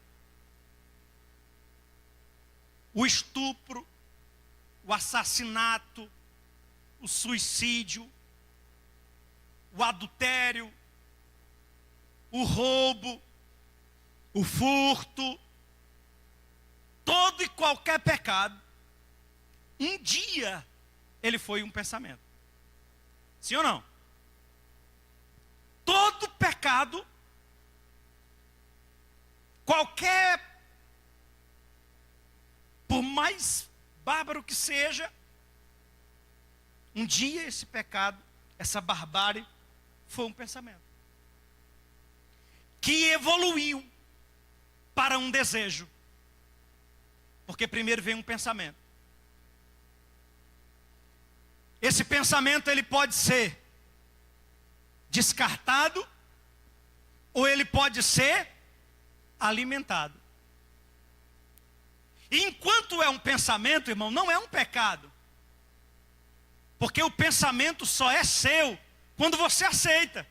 o estupro, o assassinato, o suicídio, o adultério, o roubo, o furto, todo e qualquer pecado, um dia ele foi um pensamento. Sim ou não? Todo pecado, qualquer, por mais bárbaro que seja, um dia esse pecado, essa barbárie, foi um pensamento. Que evoluiu para um desejo. Porque primeiro vem um pensamento. Esse pensamento ele pode ser descartado ou ele pode ser alimentado. E enquanto é um pensamento, irmão, não é um pecado. Porque o pensamento só é seu quando você aceita.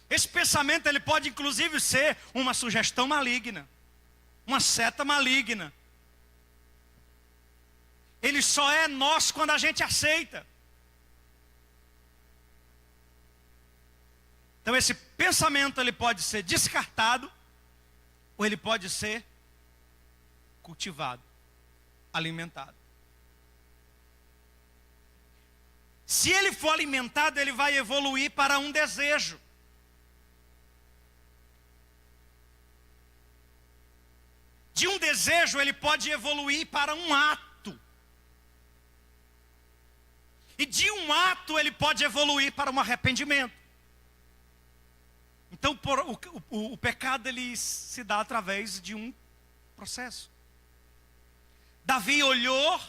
Esse pensamento ele pode inclusive ser uma sugestão maligna, uma seta maligna. Ele só é nosso quando a gente aceita. Então esse pensamento ele pode ser descartado ou ele pode ser cultivado, alimentado. Se ele for alimentado, ele vai evoluir para um desejo. De um desejo, ele pode evoluir para um ato. E de um ato, ele pode evoluir para um arrependimento. Então, o pecado, ele se dá através de um processo. Davi olhou,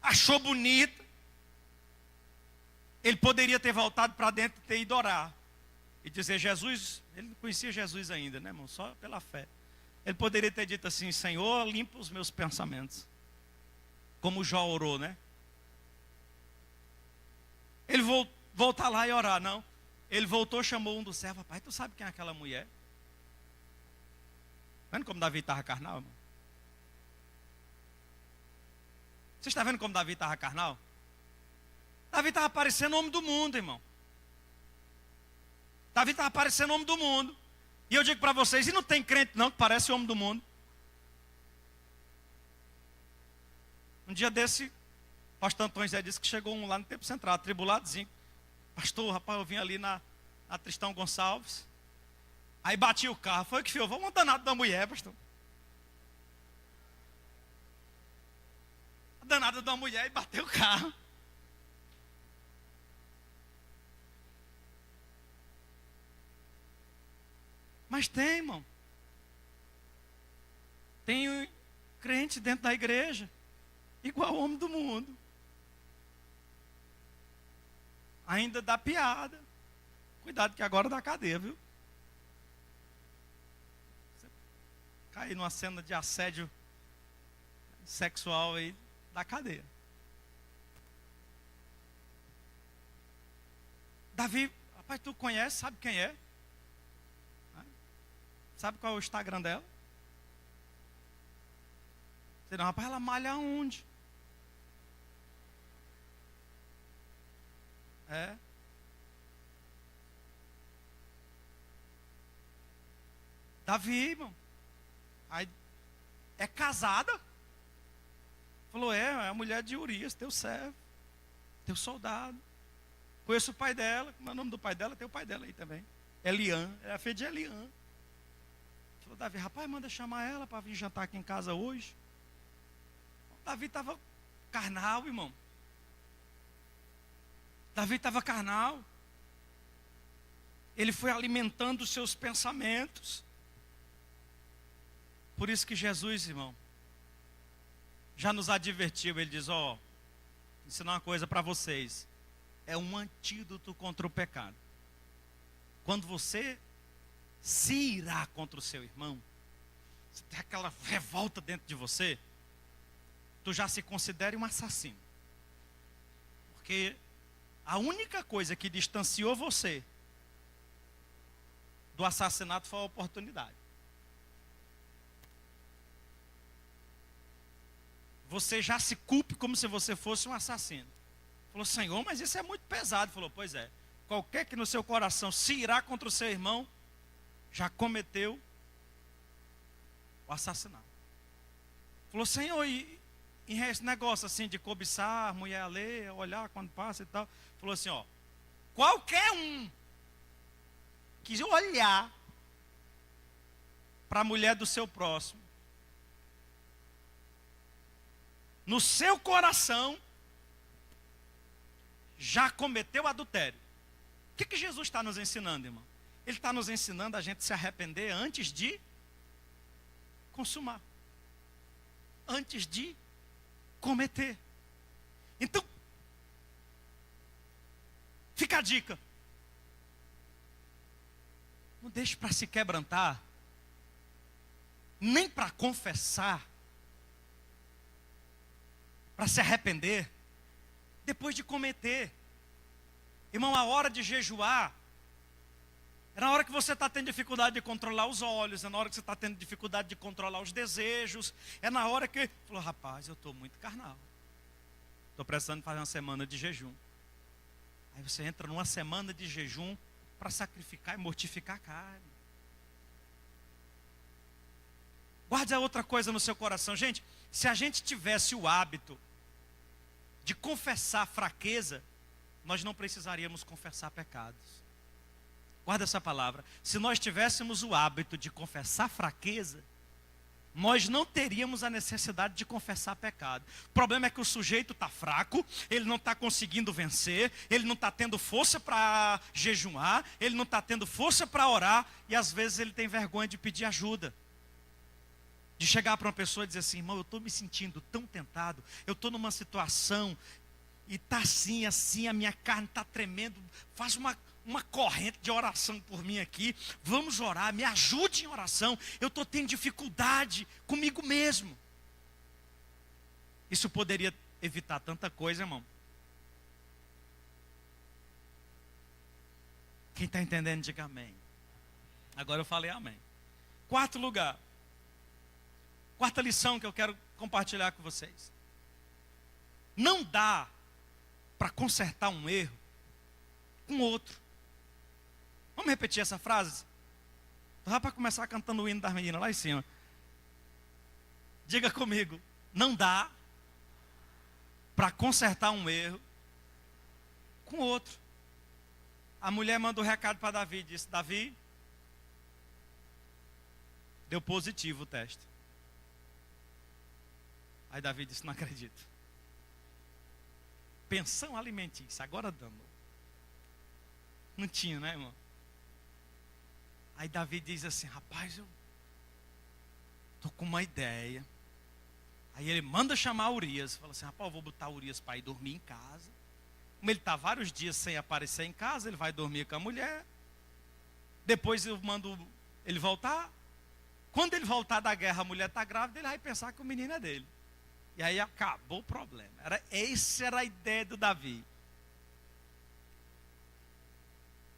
achou bonito. Ele poderia ter voltado para dentro e ter ido orar. E dizer, Jesus, ele não conhecia Jesus ainda, né, irmão? Só pela fé. Ele poderia ter dito assim, Senhor, limpa os meus pensamentos. Como Jó orou, né? Ele voltar lá e orar, não. Ele voltou, chamou um dos servos. Pai, tu sabe quem é aquela mulher? Vendo como Davi estava carnal, irmão? Você está vendo como Davi estava carnal? Davi estava parecendo homem do mundo, irmão. Davi estava parecendo homem do mundo. E eu digo para vocês, e não tem crente não que parece homem do mundo. Um dia desse, o pastor Antônio Zé disse que chegou um lá no Tempo Central, atribuladozinho. Pastor, rapaz, eu vim ali na Tristão Gonçalves. Aí bati o carro. Foi o que fez? Vamos danado da mulher, pastor. A danada da mulher e bateu o carro. Mas tem, irmão. Tem crente dentro da igreja, igual homem do mundo. ainda dá piada. Cuidado que agora dá cadeia, viu? Você cair numa cena de assédio sexual aí, dá cadeia. Davi, rapaz, tu conhece, sabe quem é? Sabe qual é o Instagram dela? Você não, rapaz, ela malha aonde? É. Davi, irmão. Aí, é casada? Falou, é a mulher de Urias, teu servo, teu soldado. Conheço o pai dela, como é o nome do pai dela? Tem o pai dela aí também. Eliã, é a filha de Eliã. Falou, Davi, rapaz, manda chamar ela para vir jantar aqui em casa hoje. Davi estava carnal, irmão. Davi estava carnal. Ele foi alimentando os seus pensamentos. Por isso que Jesus, irmão, já nos advertiu. Ele diz, ó, ensinar uma coisa para vocês. É um antídoto contra o pecado. Quando você se irá contra o seu irmão, você tem aquela revolta dentro de você, tu já se considere um assassino. Porque a única coisa que distanciou você do assassinato foi a oportunidade. Você já se culpe como se você fosse um assassino. Falou, Senhor, mas isso é muito pesado. Falou, pois é. Qualquer que no seu coração se irá contra o seu irmão, já cometeu o assassinato. Falou, Senhor, e esse negócio assim de cobiçar, mulher alheia, olhar quando passa e tal. Falou assim, ó, qualquer um que olhar para a mulher do seu próximo, no seu coração, já cometeu adultério. O que Jesus está nos ensinando, irmão? Ele está nos ensinando a gente se arrepender antes de consumar. Antes de cometer. Então, fica a dica. Não deixe para se quebrantar, nem para confessar, para se arrepender, depois de cometer. Irmão, a hora de jejuar é na hora que você está tendo dificuldade de controlar os olhos, é na hora que você está tendo dificuldade de controlar os desejos, é na hora que... Falou, rapaz, eu estou muito carnal, estou precisando fazer uma semana de jejum. Aí você entra numa semana de jejum para sacrificar e mortificar a carne. Guarde a outra coisa no seu coração. Gente, se a gente tivesse o hábito de confessar fraqueza, nós não precisaríamos confessar pecados. Guarda essa palavra. Se nós tivéssemos o hábito de confessar fraqueza, nós não teríamos a necessidade de confessar pecado. O problema é que o sujeito está fraco, ele não está conseguindo vencer, ele não está tendo força para jejuar, ele não está tendo força para orar, e às vezes ele tem vergonha de pedir ajuda. De chegar para uma pessoa e dizer assim, irmão, eu estou me sentindo tão tentado, eu estou numa situação, e está assim, a minha carne está tremendo, faz uma corrente de oração por mim aqui, vamos orar, me ajude em oração, eu estou tendo dificuldade comigo mesmo. Isso poderia evitar tanta coisa, irmão. Quem está entendendo, diga amém. Agora eu falei amém. Quarto lugar. Quarta lição que eu quero compartilhar com vocês. Não dá para consertar um erro com outro. Vamos repetir essa frase? Dá para começar cantando o hino das meninas lá em cima. Diga comigo. Não dá para consertar um erro com outro. A mulher manda um recado para Davi. Disse, Davi, deu positivo o teste. Aí Davi disse, não acredito. Pensão alimentícia, agora dando. Não tinha, né, irmão? Aí Davi diz assim, rapaz, eu tô com uma ideia. Aí ele manda chamar Urias. Fala assim, rapaz, eu vou botar Urias para ir dormir em casa. Como ele está vários dias sem aparecer em casa, ele vai dormir com a mulher. Depois eu mando ele voltar. Quando ele voltar da guerra, a mulher está grávida, ele vai pensar que o menino é dele. E aí acabou o problema. Essa era a ideia do Davi.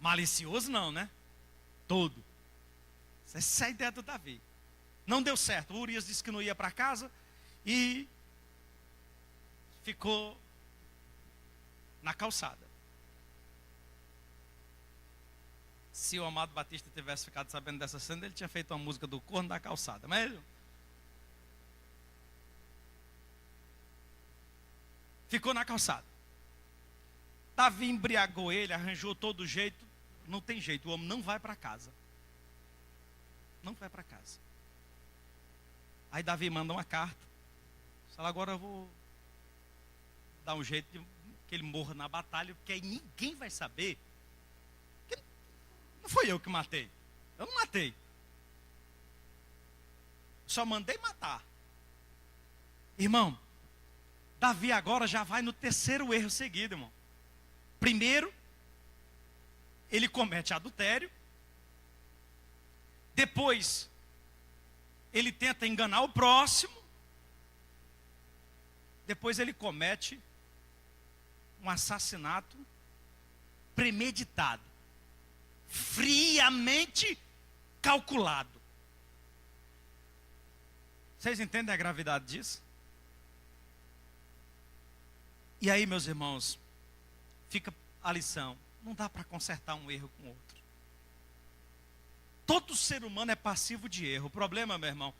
Malicioso não, né? Todo. Essa é a ideia do Davi. Não deu certo. O Urias disse que não ia para casa e ficou na calçada. Se o Amado Batista tivesse ficado sabendo dessa cena, ele tinha feito uma música do Corno da Calçada. Mas ele ficou na calçada. Davi embriagou ele, arranjou todo jeito. Não tem jeito, o homem não vai para casa. Não vai para casa. Aí Davi manda uma carta. Fala, agora eu vou dar um jeito de que ele morra na batalha, porque aí ninguém vai saber que não foi eu que matei. Eu não matei. Só mandei matar. Irmão, Davi agora já vai no terceiro erro seguido, irmão. Primeiro, ele comete adultério. Depois, ele tenta enganar o próximo. Depois ele comete um assassinato premeditado, friamente calculado. Vocês entendem a gravidade disso? E aí, meus irmãos, fica a lição. Não dá para consertar um erro com outro. Todo ser humano é passivo de erro. O problema, meu irmão,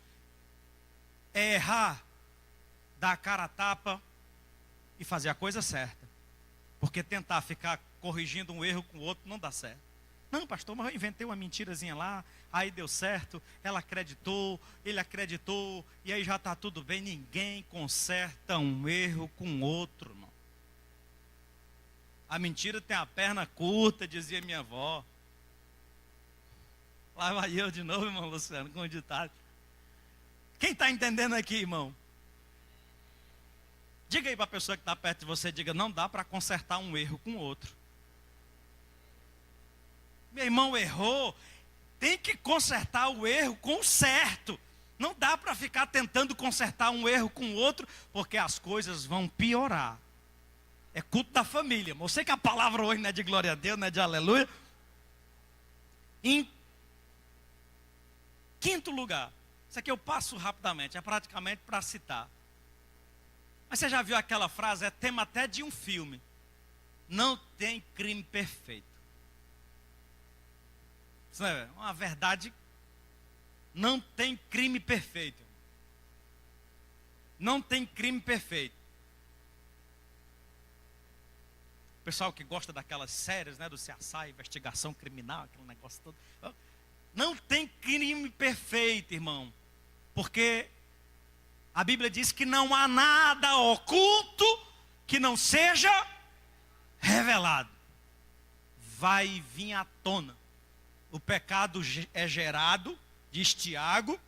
é errar, dar a cara a tapa e fazer a coisa certa. Porque tentar ficar corrigindo um erro com o outro não dá certo. Não, pastor, mas eu inventei uma mentirazinha lá, aí deu certo, ela acreditou, ele acreditou, e aí já está tudo bem. Ninguém conserta um erro com outro, irmão. A mentira tem a perna curta, dizia minha avó. Lá vai eu de novo, irmão Luciano, com o ditado. Quem está entendendo aqui, irmão? Diga aí para a pessoa que está perto de você, diga, não dá para consertar um erro com o outro. Meu irmão errou, tem que consertar o erro com o certo. Não dá para ficar tentando consertar um erro com o outro, porque as coisas vão piorar. É culto da família. Eu sei que a palavra hoje não é de glória a Deus, não é de aleluia. Em quinto lugar, isso aqui eu passo rapidamente, é praticamente para citar. Mas você já viu aquela frase, é tema até de um filme. Não tem crime perfeito. Isso é uma verdade. Não tem crime perfeito. Não tem crime perfeito. O pessoal que gosta daquelas séries, né, do CSI, investigação criminal, aquele negócio todo. Não tem crime perfeito, irmão. Porque a Bíblia diz que não há nada oculto que não seja revelado. Vai vir à tona. O pecado é gerado, diz Tiago,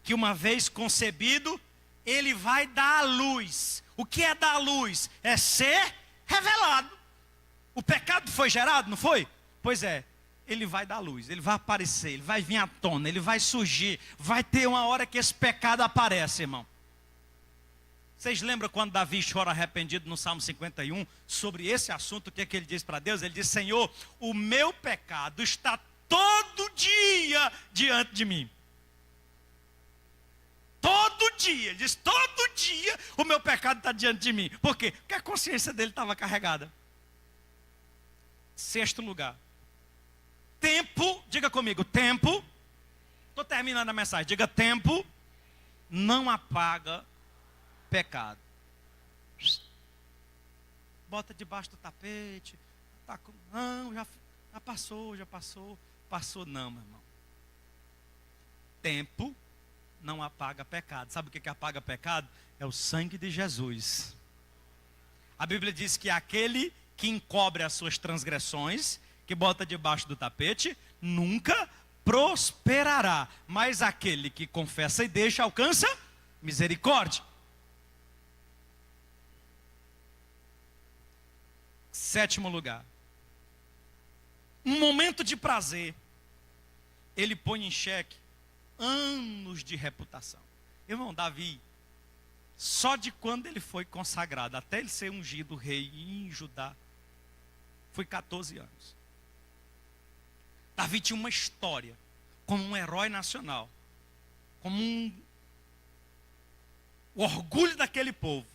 que uma vez concebido, ele vai dar à luz. O que é dar à luz? É ser revelado. O pecado foi gerado, não foi? Pois é, ele vai dar luz, ele vai aparecer, ele vai vir à tona, ele vai surgir. Vai ter uma hora que esse pecado aparece, irmão. Vocês lembram quando Davi chora arrependido no Salmo 51, sobre esse assunto, o que é que ele diz para Deus? Ele diz, Senhor, o meu pecado está todo dia diante de mim. Todo dia, ele diz, todo dia o meu pecado está diante de mim. Por quê? Porque a consciência dele estava carregada. Sexto lugar. Tempo, diga comigo, tempo. Estou terminando a mensagem, diga tempo não apaga pecado. Bota debaixo do tapete. Não, já passou. Passou não, meu irmão. Tempo não apaga pecado. Sabe o que apaga pecado? É o sangue de Jesus. A Bíblia diz que aquele que encobre as suas transgressões, que bota debaixo do tapete, nunca prosperará. Mas aquele que confessa e deixa, alcança misericórdia. Sétimo lugar. Um momento de prazer, ele põe em xeque anos de reputação. Irmão, Davi, só de quando ele foi consagrado, até ele ser ungido rei em Judá, foi 14 anos. Davi tinha uma história como um herói nacional, como o orgulho daquele povo.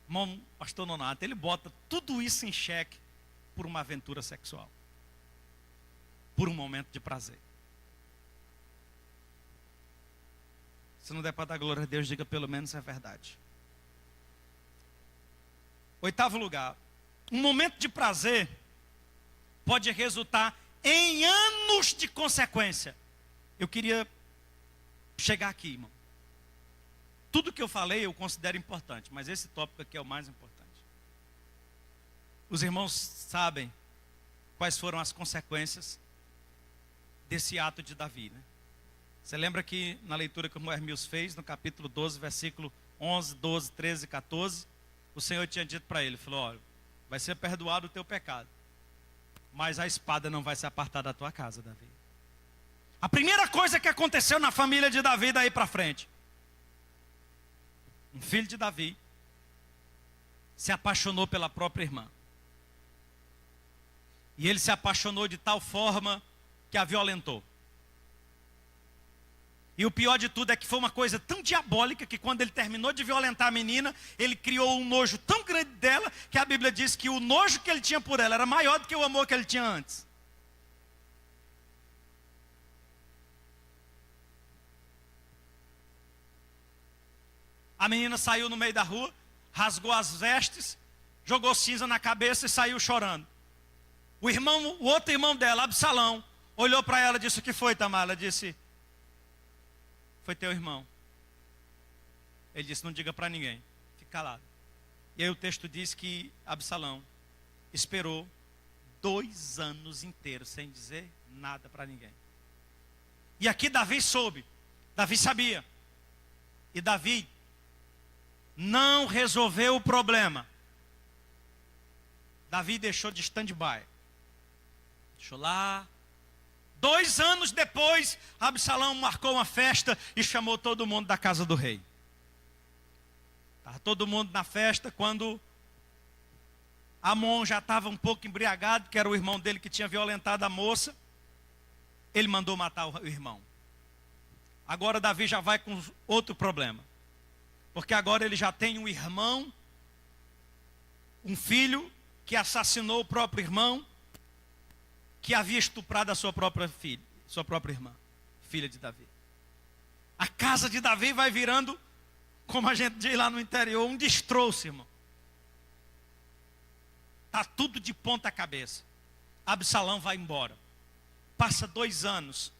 Irmão, pastor Nonato, ele bota tudo isso em xeque por uma aventura sexual, por um momento de prazer. Se não der para dar glória a Deus, diga pelo menos é verdade. Oitavo lugar. Um momento de prazer pode resultar em anos de consequência. Eu queria chegar aqui, irmão. Tudo que eu falei eu considero importante, mas esse tópico aqui é o mais importante. Os irmãos sabem quais foram as consequências desse ato de Davi, né? Você lembra que na leitura que o Hermils fez, no capítulo 12, versículo 11, 12, 13 e 14, o Senhor tinha dito para ele, falou, olha, vai ser perdoado o teu pecado, mas a espada não vai se apartar da tua casa, Davi. A primeira coisa que aconteceu na família de Davi daí para frente, um filho de Davi se apaixonou pela própria irmã. E ele se apaixonou de tal forma que a violentou. E o pior de tudo é que foi uma coisa tão diabólica que quando ele terminou de violentar a menina, ele criou um nojo tão grande dela, que a Bíblia diz que o nojo que ele tinha por ela era maior do que o amor que ele tinha antes. A menina saiu no meio da rua, rasgou as vestes, jogou cinza na cabeça e saiu chorando. O outro irmão dela, Absalão, olhou para ela e disse, o que foi, Tamar? Ela disse, foi teu irmão. Ele disse, não diga para ninguém, fica calado. E aí o texto diz que Absalão esperou 2 anos inteiros sem dizer nada para ninguém. E aqui Davi soube, Davi sabia. E Davi não resolveu o problema. Davi deixou de stand-by. Deixou lá. 2 anos depois, Absalão marcou uma festa e chamou todo mundo da casa do rei. Estava todo mundo na festa quando Amon já estava um pouco embriagado, que era o irmão dele que tinha violentado a moça. Ele mandou matar o irmão. Agora Davi já vai com outro problema. Porque agora ele já tem um irmão, um filho que assassinou o próprio irmão, que havia estuprado a sua própria filha, sua própria irmã, filha de Davi. A casa de Davi vai virando, como a gente diz lá no interior, um destroço, irmão. Está tudo de ponta cabeça. Absalão vai embora. Passa 2 anos.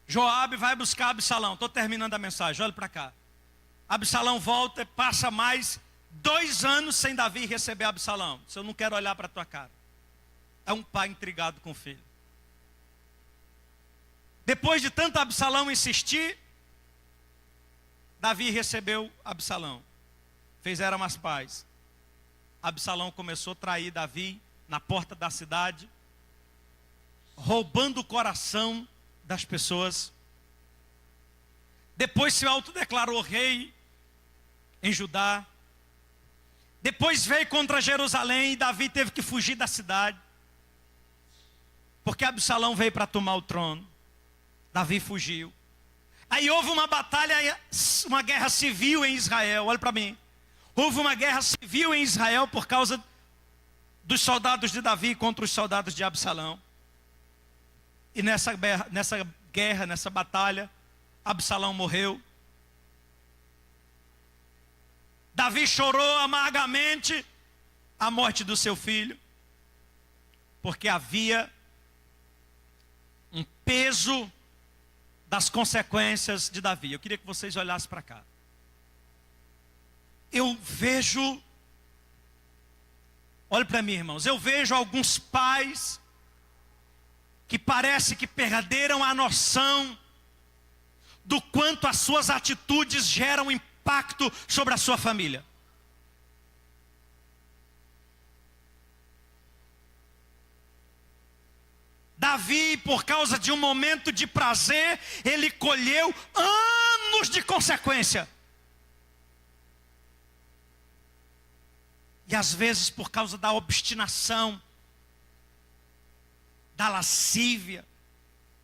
Joabe vai buscar Absalão. Estou terminando a mensagem, olha para cá. Absalão volta, passa mais 2 anos sem Davi receber Absalão. Se eu não quero olhar para a tua cara. É um pai intrigado com o filho. Depois de tanto Absalão insistir, Davi recebeu Absalão. Fizeram as pazes. Absalão começou a trair Davi na porta da cidade, roubando o coração das pessoas. Depois se autodeclarou rei em Judá. Depois veio contra Jerusalém e Davi teve que fugir da cidade, porque Absalão veio para tomar o trono. Davi fugiu. Aí houve uma batalha, uma guerra civil em Israel. Olha para mim. Houve uma guerra civil em Israel por causa dos soldados de Davi contra os soldados de Absalão. E nessa guerra, nessa batalha, Absalão morreu. Davi chorou amargamente a morte do seu filho, porque havia um peso das consequências de Davi. Eu queria que vocês olhassem para cá. Eu vejo, olhe para mim, irmãos, eu vejo alguns pais que parece que perderam a noção do quanto as suas atitudes geram impacto sobre a sua família. Davi, por causa de um momento de prazer, ele colheu anos de consequência. E às vezes por causa da obstinação, da lascívia,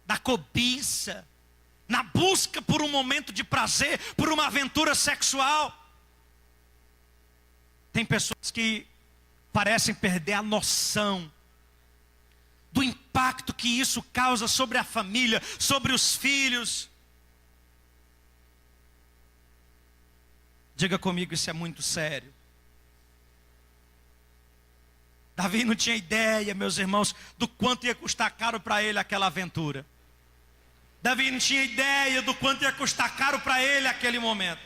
da cobiça, na busca por um momento de prazer, por uma aventura sexual. Tem pessoas que parecem perder a noção do impacto que isso causa sobre a família, sobre os filhos. Diga comigo, isso é muito sério. Davi não tinha ideia, meus irmãos, do quanto ia custar caro para ele aquela aventura. Davi não tinha ideia do quanto ia custar caro para ele aquele momento.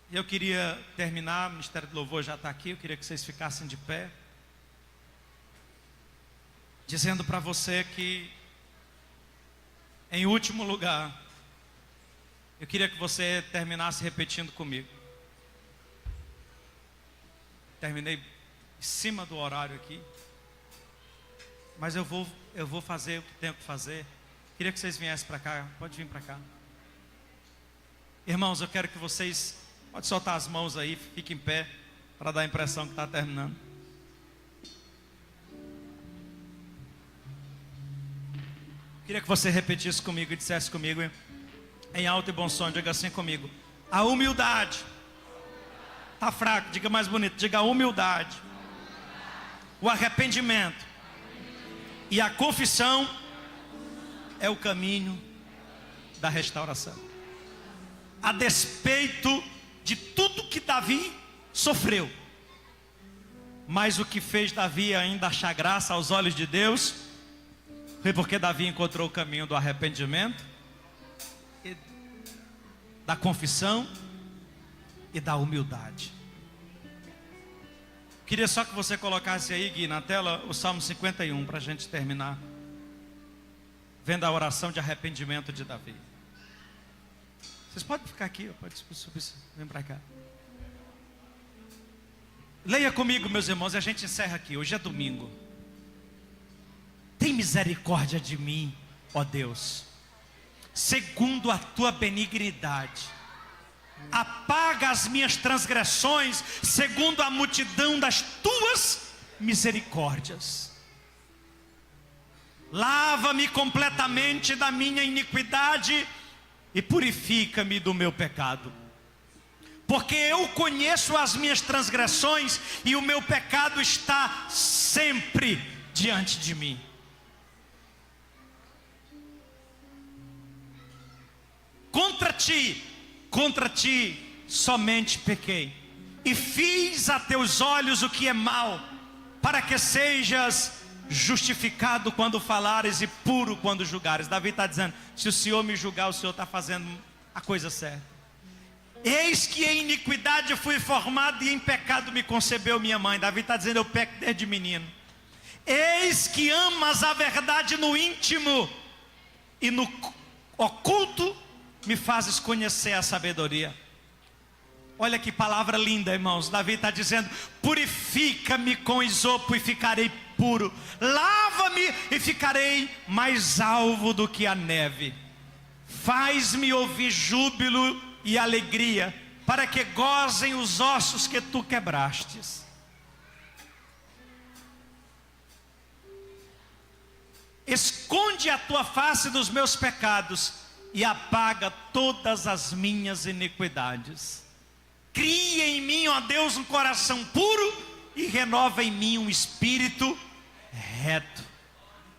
E eu queria terminar, o Ministério do Louvor já está aqui, eu queria que vocês ficassem de pé. Dizendo para você que, em último lugar, eu queria que você terminasse repetindo comigo. Terminei em cima do horário aqui, mas eu vou fazer o que tenho que fazer. Queria que vocês viessem para cá, pode vir para cá. Irmãos, eu quero que vocês, pode soltar as mãos aí, fiquem em pé, para dar a impressão que está terminando. Queria que você repetisse comigo e dissesse comigo, em alto e bom som, diga assim comigo: a humildade. Está fraco, diga mais bonito, diga a humildade. O arrependimento e a confissão é o caminho da restauração. A despeito de tudo que Davi sofreu, mas o que fez Davi ainda achar graça aos olhos de Deus foi porque Davi encontrou o caminho do arrependimento, da confissão e da humildade. Queria só que você colocasse aí, Gui, na tela, o Salmo 51, para a gente terminar, vendo a oração de arrependimento de Davi. Vocês podem ficar aqui, pode subir, vem para cá. Leia comigo, meus irmãos, e a gente encerra aqui. Hoje é domingo. Tem misericórdia de mim, ó Deus, segundo a tua benignidade. Apaga as minhas transgressões, segundo a multidão das tuas misericórdias. Lava-me completamente da minha iniquidade e purifica-me do meu pecado. Porque eu conheço as minhas transgressões e o meu pecado está sempre diante de mim. Contra ti somente pequei, e fiz a teus olhos o que é mal, para que sejas justificado quando falares e puro quando julgares. Davi está dizendo, se o Senhor me julgar, o Senhor está fazendo a coisa certa. Eis que em iniquidade fui formado e em pecado me concebeu minha mãe. Davi está dizendo, eu peco desde menino. Eis que amas a verdade no íntimo e no oculto me fazes conhecer a sabedoria. Olha que palavra linda, irmãos. Davi está dizendo, purifica-me com isopo e ficarei puro. Lava-me e ficarei mais alvo do que a neve. Faz-me ouvir júbilo e alegria, para que gozem os ossos que tu quebrastes. Esconde a tua face dos meus pecados e apaga todas as minhas iniquidades. Cria em mim, ó Deus, um coração puro e renova em mim um espírito reto.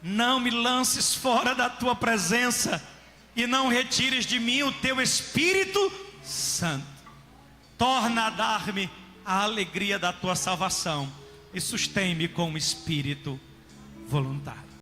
Não me lances fora da tua presença e não retires de mim o teu Espírito Santo. Torna a dar-me a alegria da tua salvação e sustém-me com um espírito voluntário.